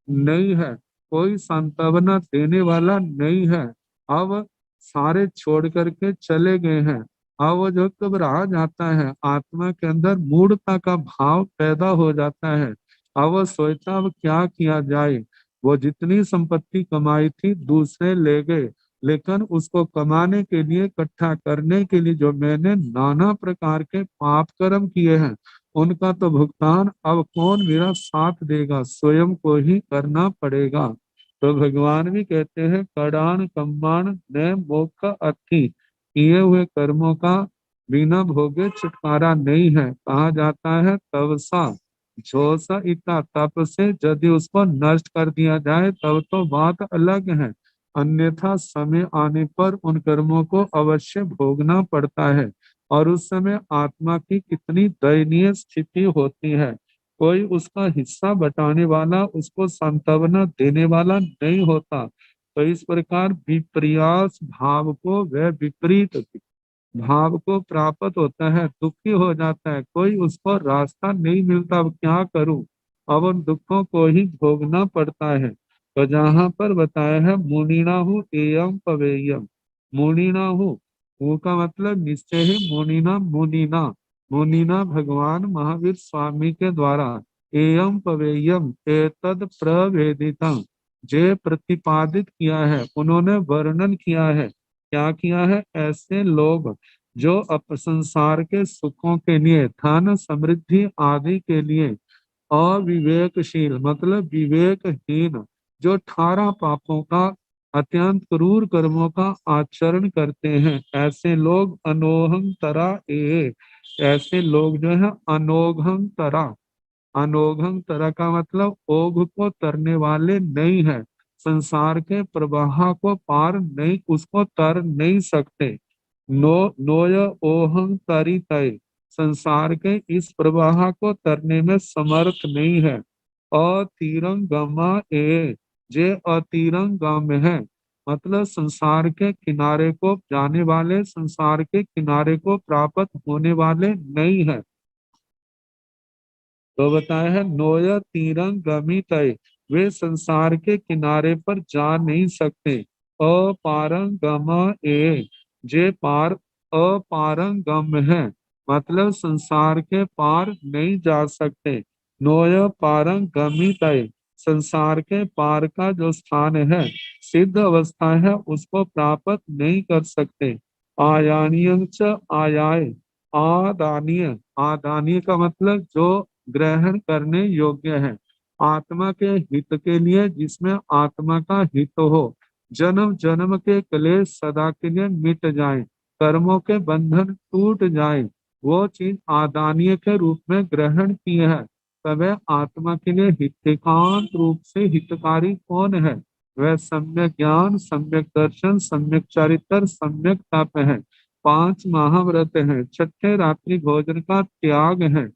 नहीं है, कोई सांत्वना देने वाला नहीं है। अब सारे छोड़ करके चले गए हैं। अब वो जो घबरा जाता है, आत्मा के अंदर मूढ़ता का भाव पैदा हो जाता है। अब वो सोचता अब क्या किया जाए। वो जितनी संपत्ति कमाई थी दूसरे ले गए, लेकिन उसको कमाने के लिए, इकट्ठा करने के लिए जो मैंने नाना प्रकार के पाप कर्म किए हैं, उनका तो भुगतान अब कौन मेरा साथ देगा, स्वयं को ही करना पड़ेगा। तो भगवान भी कहते हैं कड़ान कम्बान न मोक्ष अथी, किए हुए कर्मों का बिना भोगे छुटकारा नहीं है। कहा जाता है तवसा झोसा इतना, तप से यदि उसको नष्ट कर दिया जाए तब तो बात अलग है, अन्यथा समय आने पर उन कर्मों को अवश्य भोगना पड़ता है। और उस समय आत्मा की कितनी दयनीय स्थिति होती है, कोई उसका हिस्सा बटाने वाला, उसको सांत्वना देने वाला नहीं होता। तो इस प्रकार विपर्यास भाव को, वह विपरीत भाव को प्राप्त होता है, दुखी हो जाता है, कोई उसको रास्ता नहीं मिलता, अब क्या करूं, अब उन दुखों को ही भोगना पड़ता है। तो जहां पर बताया है मुनिना हूँ एयम पवेयम, मुनिना हूँ, वो का मतलब निश्चय ही मुनिना, मुनिना मुनिना भगवान महावीर स्वामी के द्वारा एयम पवेयम एतद प्रवेदितम, जे प्रतिपादित किया है, उन्होंने वर्णन किया है। क्या किया है? ऐसे लोग जो संसार के सुखों के लिए, धन समृद्धि आदि के लिए अविवेकशील मतलब विवेकहीन, जो 18 पापों का, अत्यंत क्रूर कर्मों का आचरण करते हैं, ऐसे लोग अनोहं तरा ए, ऐसे लोग जो है अनोघं तरा, अनोघं तरा का मतलब ओघ को तरने वाले नहीं है, संसार के प्रवाह को पार नहीं, उसको तर नहीं सकते। नो नोय ओहं तरी तय, संसार के इस प्रवाह को तरने में समर्थ नहीं है। अतिरंगमा ए, जे अतिरंगम है, मतलब संसार के किनारे को जाने वाले, संसार के किनारे को प्राप्त होने वाले नहीं है। तो बताया है नोय तीरंग गमी तय, वे संसार के किनारे पर जा नहीं सकते। अपारंगम ए, जे पार अपारंगम है, मतलब संसार के पार नहीं जा सकते। नोय पारंगमी तय, संसार के पार का जो स्थान है, सिद्ध अवस्था है, उसको प्राप्त नहीं कर सकते। आयानियं च आयाय, आदानीय, आदानीय का मतलब जो ग्रहण करने योग्य है, आत्मा के हित के लिए, जिसमें आत्मा का हित हो, जन्म जन्म के क्लेश सदा के लिए मिट जाए, कर्मों के बंधन टूट जाए, वो चीज आदानीय के रूप में ग्रहण की है। तब आत्मा के लिए हितकांत रूप से हितकारी कौन है? वह सम्यक ज्ञान, सम्यक दर्शन, सम्यक चरित्र, सम्यक तप है, 5 महाव्रत है, छठे रात्रि भोजन का त्याग है,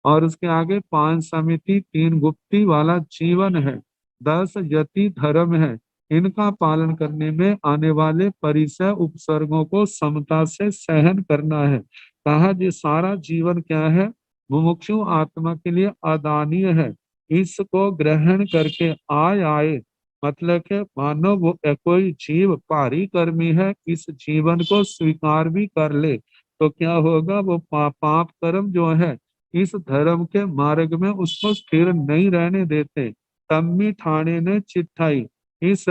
और उसके आगे 5 समिति 3 गुप्ती वाला जीवन है, 10 यति धर्म है। इनका पालन करने में आने वाले परिसर उपसर्गों को समता से सहन करना है। कहा ये सारा जीवन क्या है? मुमुक्षु आत्मा के लिए अदानीय है, इसको ग्रहण करके आए मतलब के मानो वो कोई जीव भारी कर्मी है, इस जीवन को स्वीकार भी कर ले तो क्या होगा, वो पाप कर्म जो है इस धर्म के मार्ग में उसको स्थिर नहीं रहने देते। तम्मी ठाणे ने चिट्ठाई, इस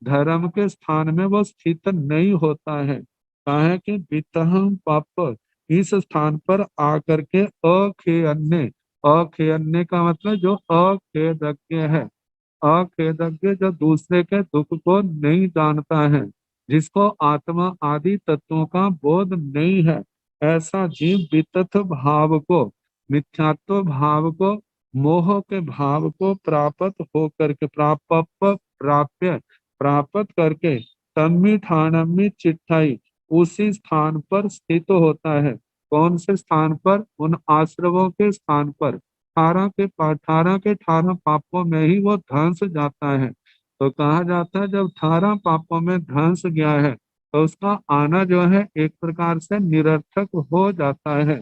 धर्म के स्थान में वो स्थित नहीं होता है। कहा है कि वितहम पाप, इस स्थान पर आकर के अखेयन्य, अखेयन्य का मतलब जो अखेदज्ञ है, अखेदज्ञ जो दूसरे के दुख को नहीं जानता है, जिसको आत्मा आदि तत्वों का बोध नहीं है, ऐसा जीव वितथ भाव को मिथ्यात्व भाव को, मोह के भाव को प्राप्त होकर के प्राप्त करके तम्मी ठाणम्मी चिट्ठाई उसी स्थान पर स्थित होता है। कौन से स्थान पर? उन आश्रमों के स्थान पर। 18 पापों में ही वो ध्वंस जाता है। तो कहा जाता है जब 18 पापों में ध्वंस गया है तो उसका आना जो है एक प्रकार से निरर्थक हो जाता है।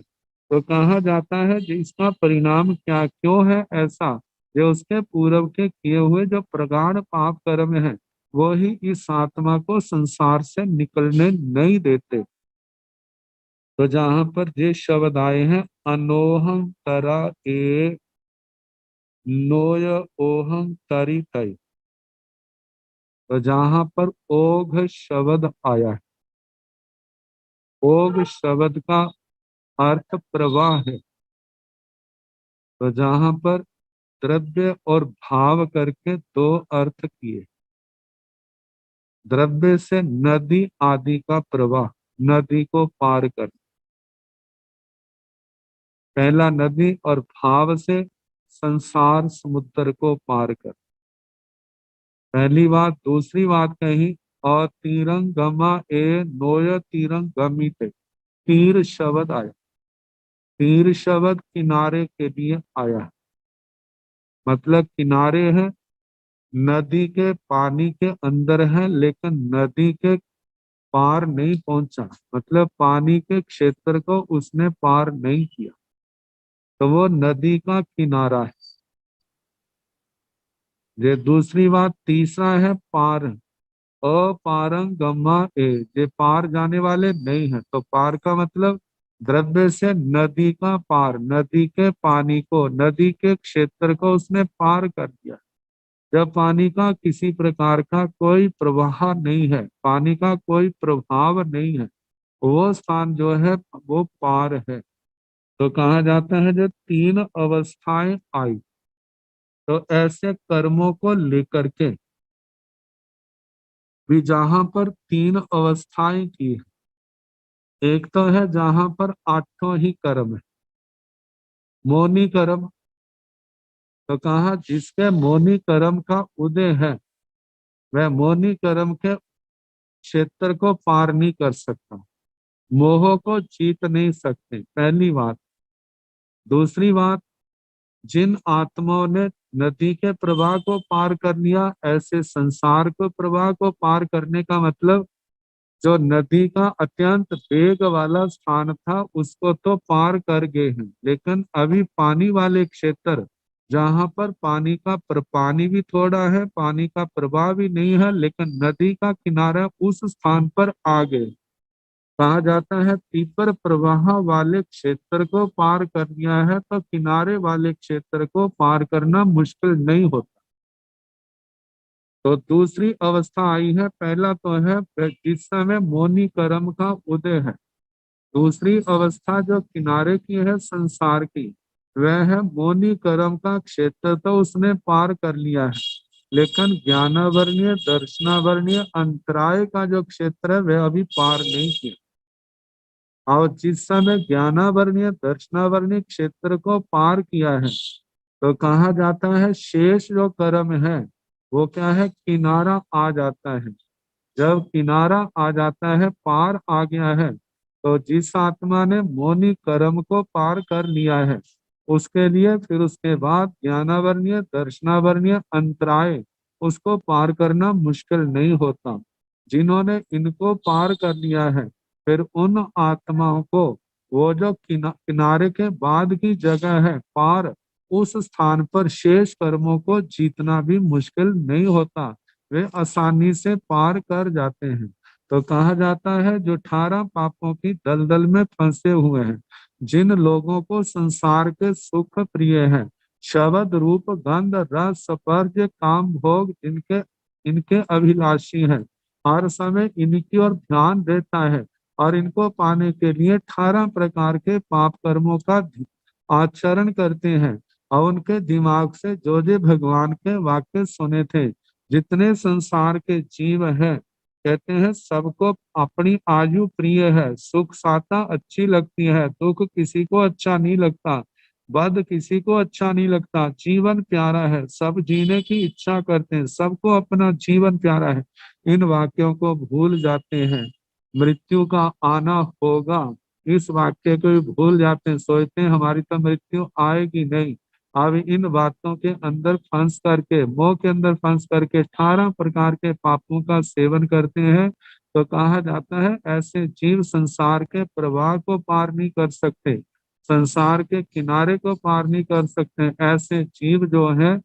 तो कहा जाता है कि इसका परिणाम क्या क्यों है ऐसा? जो उसके पूर्व के किए हुए जो प्रगाढ़ पाप कर्म है वो ही इस आत्मा को संसार से निकलने नहीं देते। तो जहां पर ये शब्द आए हैं अनोहं तरा ए नोय ओहं तरी तय, तो जहां पर ओघ शब्द आया है, ओघ शब्द का अर्थ प्रवाह है। तो जहां पर द्रव्य और भाव करके दो अर्थ किए। द्रव्य से नदी आदि का प्रवाह, नदी को पार कर, पहला नदी, और भाव से संसार समुद्र को पार कर, पहली बात। दूसरी बात कही और तीरंगमा ए नोय तीरंगमित, तीर शब्द आया। तीर शब्द किनारे के लिए आया है, मतलब किनारे है, नदी के पानी के अंदर है लेकिन नदी के पार नहीं पहुंचा, मतलब पानी के क्षेत्र को उसने पार नहीं किया, तो वो नदी का किनारा है। ये दूसरी बात। तीसरा है पार, अपारंगमा ए, ये पार जाने वाले नहीं है। तो पार का मतलब द्रव्य से नदी का पार, नदी के पानी को, नदी के क्षेत्र को उसने पार कर दिया। जब पानी का किसी प्रकार का कोई प्रवाह नहीं है, पानी का कोई प्रभाव नहीं है, वो स्थान जो है वो पार है। तो कहा जाता है जब तीन अवस्थाएं आई, तो ऐसे कर्मों को लेकर के भी जहां पर तीन अवस्थाएं की है, एक तो है जहां पर आठों ही कर्म है, मौनी कर्म। तो कहा जिसके मौनी कर्म का उदय है वह मौनी कर्म के क्षेत्र को पार नहीं कर सकता, मोह को जीत नहीं सकते, पहली बात। दूसरी बात, जिन आत्माओं ने नदी के प्रवाह को पार कर लिया, ऐसे संसार को प्रवाह को पार करने का मतलब जो नदी का अत्यंत वेग वाला स्थान था उसको तो पार कर गए हैं, लेकिन अभी पानी वाले क्षेत्र जहां पर पानी भी थोड़ा है, पानी का प्रवाह भी नहीं है, लेकिन नदी का किनारा उस स्थान पर आ गए। कहा जाता है तीव्र प्रवाह वाले क्षेत्र को पार कर लिया है तो किनारे वाले क्षेत्र को पार करना मुश्किल नहीं होता। तो दूसरी अवस्था आई है, पहला तो है जिस समय मौनी कर्म का उदय है। दूसरी अवस्था जो किनारे की है संसार की, वह है मौनी कर्म का क्षेत्र तो उसने पार कर लिया है, लेकिन ज्ञानावरणीय दर्शनावरणीय अंतराय का जो क्षेत्र है वह अभी पार नहीं किया। और जिस समय ज्ञानावरणीय दर्शनावरणीय क्षेत्र को पार किया है तो कहा जाता है शेष जो कर्म है वो क्या है, किनारा आ जाता है। जब किनारा आ जाता है, पार आ गया है, तो जिस आत्मा ने मौनी कर्म को पार कर लिया है उसके लिए फिर उसके बाद ज्ञानावरणीय दर्शनावरणीय अंतराय उसको पार करना मुश्किल नहीं होता। जिन्होंने इनको पार कर लिया है फिर उन आत्माओं को वो जो किनारे के बाद की जगह है पार, उस स्थान पर शेष कर्मों को जीतना भी मुश्किल नहीं होता, वे आसानी से पार कर जाते हैं। तो कहा जाता है जो 18 पापों की दलदल में फंसे हुए हैं, जिन लोगों को संसार के सुख प्रिय है, शब्द रूप गंध रस स्पर्श काम भोग इनके इनके अभिलाषी हैं, हर समय इनकी ओर ध्यान देता है और इनको पाने के लिए 18 प्रकार के पाप कर्मों का आचरण करते हैं। और उनके दिमाग से जो भगवान के वाक्य सुने थे, जितने संसार के जीव हैं, कहते हैं सबको अपनी आयु प्रिय है, सुख साता अच्छी लगती है, दुख किसी को अच्छा नहीं लगता, वध किसी को अच्छा नहीं लगता, जीवन प्यारा है, सब जीने की इच्छा करते हैं, सबको अपना जीवन प्यारा है। इन वाक्यों को भूल जाते हैं, मृत्यु का आना होगा, इस वाक्य को भी भूल जाते हैं, सोचते हैं हमारी तो मृत्यु आएगी नहीं। अब इन बातों के अंदर फंस करके, मोह के अंदर फंस करके 18 प्रकार के पापों का सेवन करते हैं। तो कहा जाता है ऐसे जीव संसार के प्रवाह को पार नहीं कर सकते, संसार के किनारे को पार नहीं कर सकते। ऐसे जीव जो है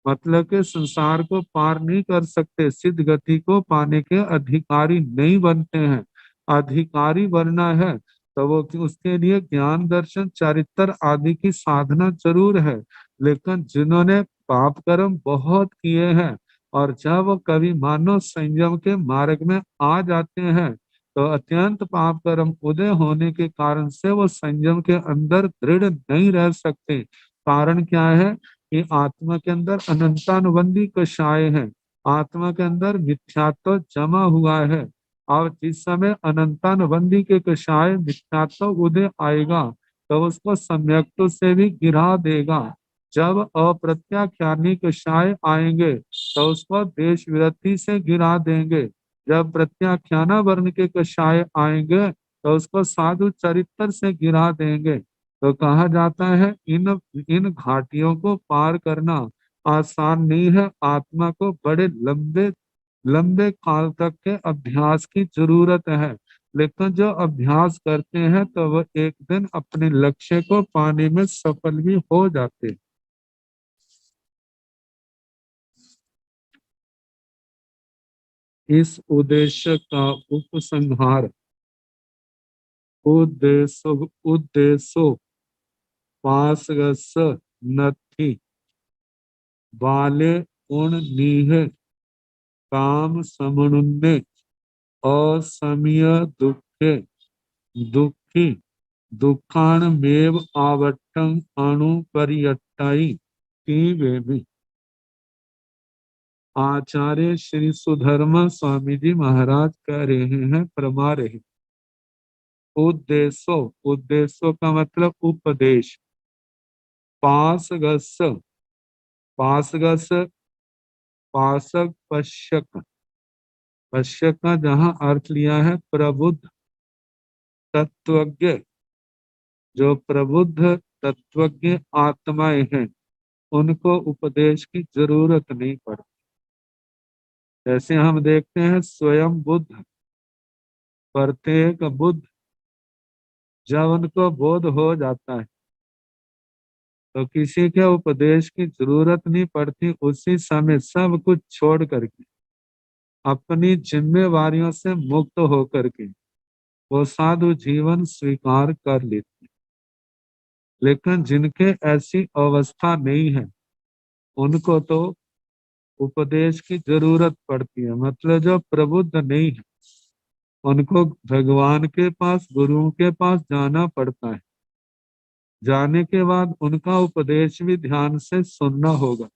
मतलब के संसार को पार नहीं कर सकते, सिद्ध गति को पाने के अधिकारी नहीं बनते हैं। अधिकारी बनना है तो वो उसके लिए ज्ञान दर्शन चरित्र आदि की साधना जरूर है। लेकिन जिन्होंने पाप कर्म बहुत किए हैं और जब वो कभी मानव संयम के मार्ग में आ जाते हैं तो अत्यंत पाप कर्म उदय होने के कारण से वो संयम के अंदर दृढ़ नहीं रह सकते। कारण क्या है कि आत्मा के अंदर अनंतानुबंधी कषाय है, आत्मा के अंदर मिथ्यात्व जमा हुआ है। और जिस समय अनंतानुबंधी के कषाय मिथ्यात्व उदय आएगा तो उसको सम्यक्त्व से भी गिरा देगा। जब अप्रत्याख्यानी कषाय आएंगे तो उसको देश विरक्ति से गिरा देंगे। जब प्रत्याख्याना वर्ण के कषाय आएंगे तो उसको साधु चरित्र से गिरा देंगे। तो कहा जाता है इन इन घाटियों को पार करना आसान नहीं है, आत्मा को बड़े लंबे लंबे काल तक के अभ्यास की जरूरत है। लेकिन जो अभ्यास करते हैं तो वह एक दिन अपने लक्ष्य को पाने में सफल भी हो जाते हैं। इस उद्देश्य का उपसंहार उद्देश्य पासगस नथी बाले उण नीह काम समनुन्ने असमय दुखे दुखी दुखाणमेव आवट्टं अणुपर्यट्टाई की वे भी। आचार्य श्री सुधर्मा स्वामी जी महाराज कह रहे हैं, फरमा रहे उद्देश्य का मतलब उपदेश। पासगस पासगस पासक पश्यक, पश्यक का जहां अर्थ लिया है प्रबुद्ध तत्वज्ञ, जो प्रबुद्ध तत्वज्ञ आत्माएं हैं उनको उपदेश की जरूरत नहीं पड़ती। जैसे हम देखते हैं स्वयं बुद्ध, प्रत्येक बुद्ध जब उनको बोध हो जाता है तो किसी के उपदेश की जरूरत नहीं पड़ती, उसी समय सब कुछ छोड़ करके अपनी जिम्मेवारियों से मुक्त होकर के वो साधु जीवन स्वीकार कर लेते। लेकिन जिनके ऐसी अवस्था नहीं है उनको तो उपदेश की जरूरत पड़ती है। मतलब जो प्रबुद्ध नहीं है उनको भगवान के पास, गुरुओं के पास जाना पड़ता है। जाने के बाद उनका उपदेश भी ध्यान से सुनना होगा,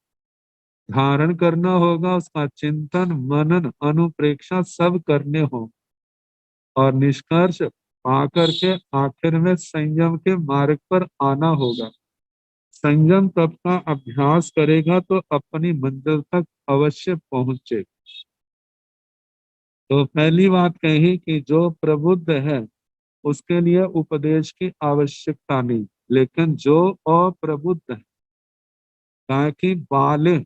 धारण करना होगा, उसका चिंतन मनन अनुप्रेक्षा सब करने हों और निष्कर्ष पाकर के आखिर में संयम के मार्ग पर आना होगा। संयम तप का अभ्यास करेगा तो अपनी मंजिल तक अवश्य पहुंचे। तो पहली बात कही कि जो प्रबुद्ध है उसके लिए उपदेश की आवश्यकता नहीं, लेकिन जो अप्रबुद्ध है, ताकि बाले,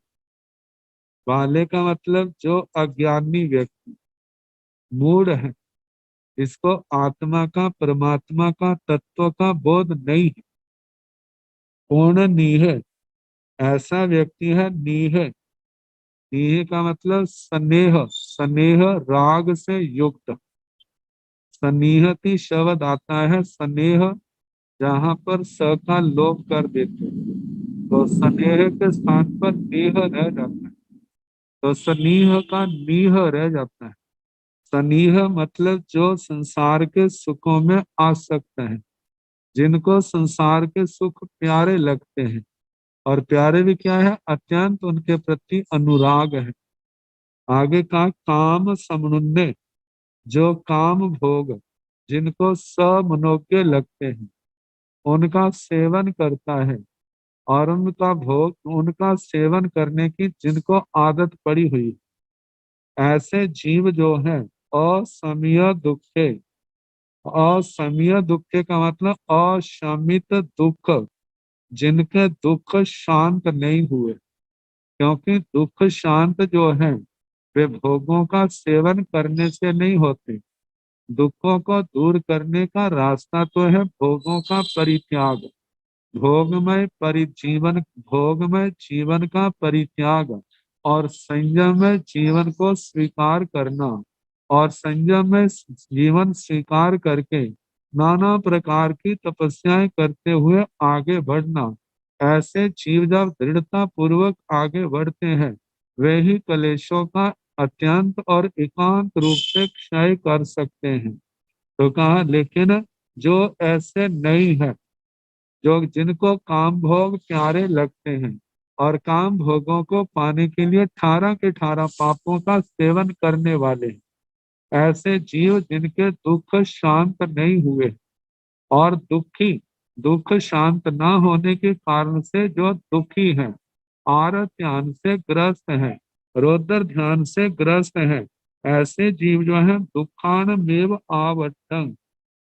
बाले का मतलब जो अज्ञानी व्यक्ति मूढ़ है, इसको आत्मा का परमात्मा का तत्व का बोध नहीं है, पूर्ण नीह, ऐसा व्यक्ति है नीह। नीह का मतलब स्नेह, स्नेह राग से युक्त, स्नेहति शब्द आता है स्नेह, जहां पर स का लोप कर देते हैं तो स्नेह के स्थान पर नेह रह जाता है, तो स्नेह का नीह रह जाता है। स्नेह मतलब जो संसार के सुखों में आसक्त है, जिनको संसार के सुख प्यारे लगते हैं, और प्यारे भी क्या है, अत्यंत उनके प्रति अनुराग है। आगे का काम समनुन्ने, जो काम भोग जिनको समनोज्ञ लगते हैं, उनका सेवन करता है, और उनका भोग, उनका सेवन करने की जिनको आदत पड़ी हुई, ऐसे जीव जो हैं असमय दुखे, असमय दुखे का मतलब अशमित दुख, जिनके दुख शांत नहीं हुए, क्योंकि दुख शांत जो है वे भोगों का सेवन करने से नहीं होते। दुखों को दूर करने का रास्ता तो है भोगों का परित्याग, भोगमय परिजीवन, भोगमय जीवन का परित्याग, और संयममय जीवन को स्वीकार करना, और संयममय जीवन स्वीकार करके नाना प्रकार की तपस्याएं करते हुए आगे बढ़ना। ऐसे जीव जब दृढ़ता पूर्वक आगे बढ़ते हैं, वे ही कलेशों का अत्यंत और एकांत रूप से क्षय कर सकते हैं। तो कहा, लेकिन जो ऐसे नहीं है, जो जिनको काम भोग प्यारे लगते हैं और काम भोगों को पाने के लिए 18 के 18 पापों का सेवन करने वाले हैं, ऐसे जीव जिनके दुख शांत नहीं हुए, और दुख शांत ना होने के कारण से जो दुखी हैं, और ध्यान से ग्रस्त हैं, रौद्र ध्यान से ग्रस्त हैं, ऐसे जीव जो है दुखान मेव आवटं,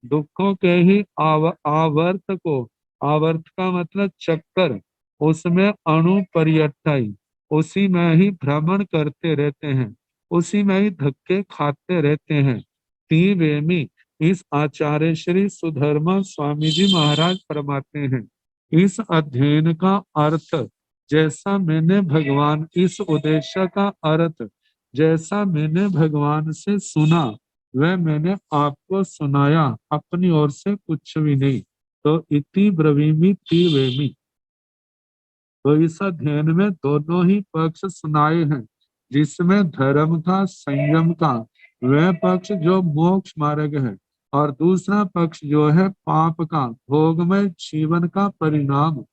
दुखों के ही आवर्त को, आवर्त का मतलब चक्कर, उसमें अणुपर्यटाई, उसी में ही भ्रमण करते रहते हैं, उसी में ही धक्के खाते रहते हैं। वेमी, इस आचार्य श्री सुधर्मा स्वामी जी महाराज फरमाते हैं, इस अध्ययन का अर्थ जैसा मैंने भगवान, इस उद्देश्य का अर्थ जैसा मैंने भगवान से सुना, वह मैंने आपको सुनाया, अपनी ओर से कुछ भी नहीं। तो इति ब्रवीमि ति वेमि, तो इस अध्ययन में दोनों ही पक्ष सुनाए हैं, जिसमें धर्म का, संयम का वह पक्ष जो मोक्ष मार्ग है, और दूसरा पक्ष जो है पाप का, भोगमय जीवन का परिणाम,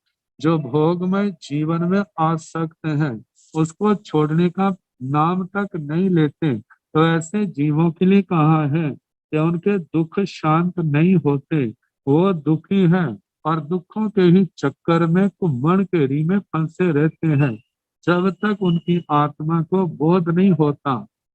जो भोगमय जीवन में आसक्त है, उसको छोड़ने का नाम तक नहीं लेते। तो ऐसे जीवों के लिए कहा है कि उनके दुख शांत नहीं होते, वो दुखी हैं और दुखों के ही चक्कर में कुम्भन केरी में फंसे रहते हैं, जब तक उनकी आत्मा को बोध नहीं होता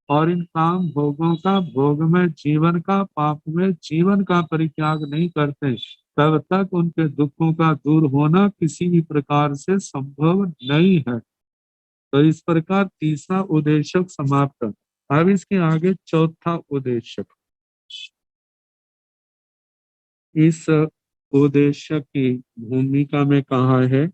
और इन काम भोगों का, भोगमय जीवन का, पाप में जीवन का परित्याग नहीं करते, तब तक उनके दुखों का दूर होना किसी भी प्रकार से संभव नहीं है। तो इस प्रकार तीसरा उद्देश्य समाप्त। अब इसके आगे चौथा उद्देश्य। इस उद्देश्य की भूमिका में कहा है,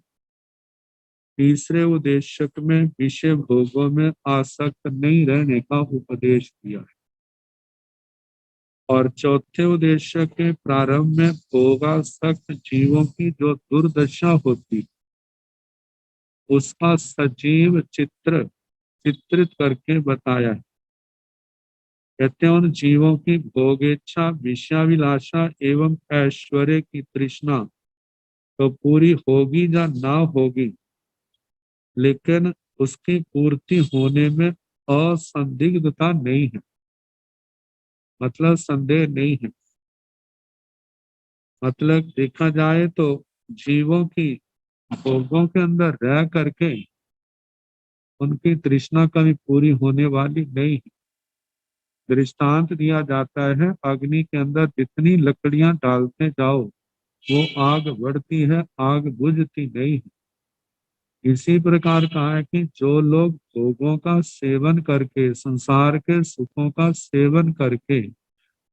तीसरे उद्देश्य में विषय भोगों में आसक्त नहीं रहने का उपदेश दिया है, और चौथे उद्देश्य के प्रारंभ में भोगासक्त जीवों की जो दुर्दशा होती, उसका सजीव चित्र चित्रित करके बताया है। कहते हैं, उन जीवों की भोगेच्छा, विषयाभिलाषा एवं ऐश्वर्य की तृष्णा तो पूरी होगी या ना होगी, लेकिन उसकी पूर्ति होने में असंदिग्धता नहीं है, मतलब संदेह नहीं है। मतलब देखा जाए तो जीवों की भोगों के अंदर रह करके उनकी तृष्णा कभी पूरी होने वाली नहीं है। दृष्टांत दिया जाता है, अग्नि के अंदर जितनी लकड़ियां डालते जाओ वो आग बढ़ती है, आग बुझती नहीं है। इसी प्रकार कहा है कि जो लोग भोगों का सेवन करके, संसार के सुखों का सेवन करके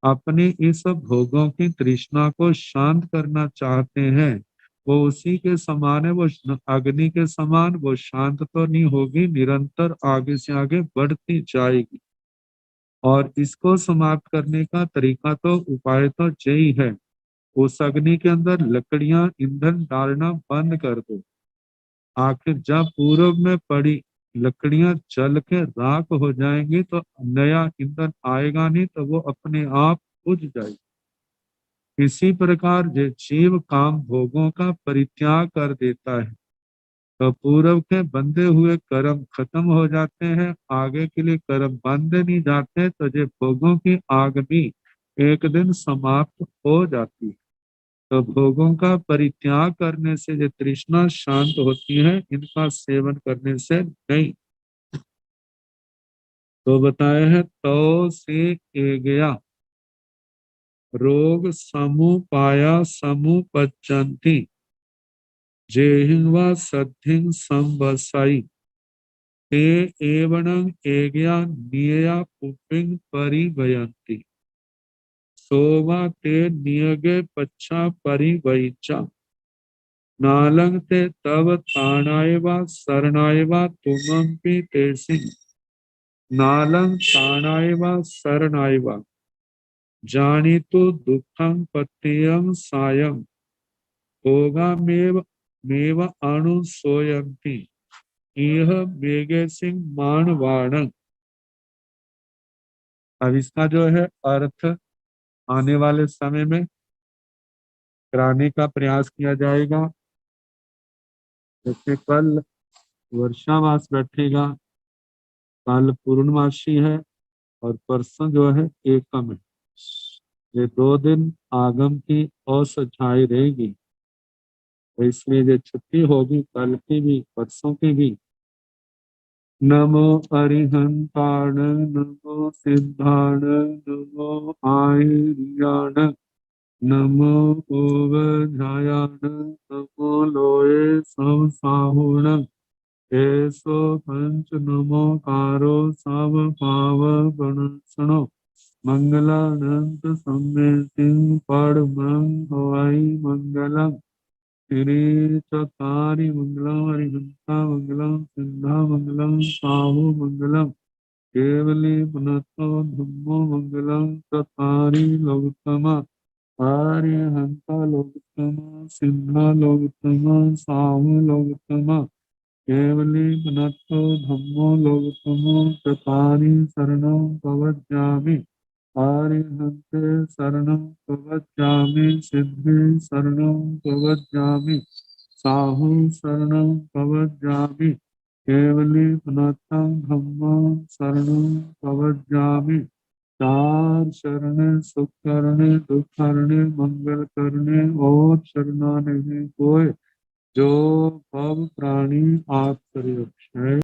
अपनी इस भोगों की तृष्णा को शांत करना चाहते हैं, वो उसी के समान है, वो अग्नि के समान, वो शांत तो नहीं होगी, निरंतर आगे से आगे बढ़ती जाएगी। और इसको समाप्त करने का तरीका तो, उपाय तो यही है, उस अग्नि के अंदर लकड़ियां, ईंधन डालना बंद कर दो। आखिर जब पूर्व में पड़ी लकड़ियां जल के राख हो जाएंगी तो नया ईंधन आएगा नहीं, तो वो अपने आप बुझ जाएगी। इसी प्रकार जो जीव काम भोगों का परित्याग कर देता है, तो पूर्व के बंधे हुए कर्म खत्म हो जाते हैं, आगे के लिए कर्म बंधे नहीं जाते, तो ये भोगों की आग भी एक दिन समाप्त हो जाती है। तो भोगों का परित्याग करने से जो तृष्णा शांत होती है, इनका सेवन करने से नहीं। तो बताया है तो से ए गया रोग समुपाया समुपज्जन्ति जेहिंवा सद्धिं संवसाई ते एवं एगया नियया पुपिंग परिवयन्ति सोवा ते नियगे पच्छा परिवैचा नालंग ते तव ताणायवा शरणायवा तुमंपि तेसि नालंग ताणायवा शरणायवा जानीतु दुःखं पत्यं सायं भोगामेव मेव अनुसोयन्ति इह वेगे सिंह मानवाण। अब इसका जो है अर्थ आने वाले समय में कराने का प्रयास किया जाएगा। जैसे कल वर्षा मास बैठेगा, कल पूर्णमासी है और परसों जो है एकम है। ये 2 दिन आगम की असुचाई रहेगी, तो इसलिए जो छुट्टी होगी कल की भी परसों की भी। नमो अरिहंताण नमो सिद्धाण नमो आयर्याण नमो ओवधायाण नमो लोये संसाहुण एसो पंच नमो कारो सव पाव गणसणो मंगलानंत सम्मेति परमं हवाई मंगलम श्री चतारि मंगलम हरिहंता मंगलम सिद्धा मंगलम साहु मंगलम केवली पुनतो धम्मो मंगलम चतारि लोकतमा हरिहंता लोकतमा सिद्धा लोकतमा साहु लोकतमा केवली पुनतो धम्मो लोकतमो चतारि शरणं प्रवज्जामि आर्यहन्ते शरणं प्रवज्जामि सिद्धि शरणं प्रवज्जामि साहु शरणं प्रवज्जामि केवली पुनतं धम्मं शरणं प्रवज्जामि। 4 शरण सुख करने दुख करने मंगल करने और शरणा नहीं कोई जो भव प्राणी आप करे अक्षय।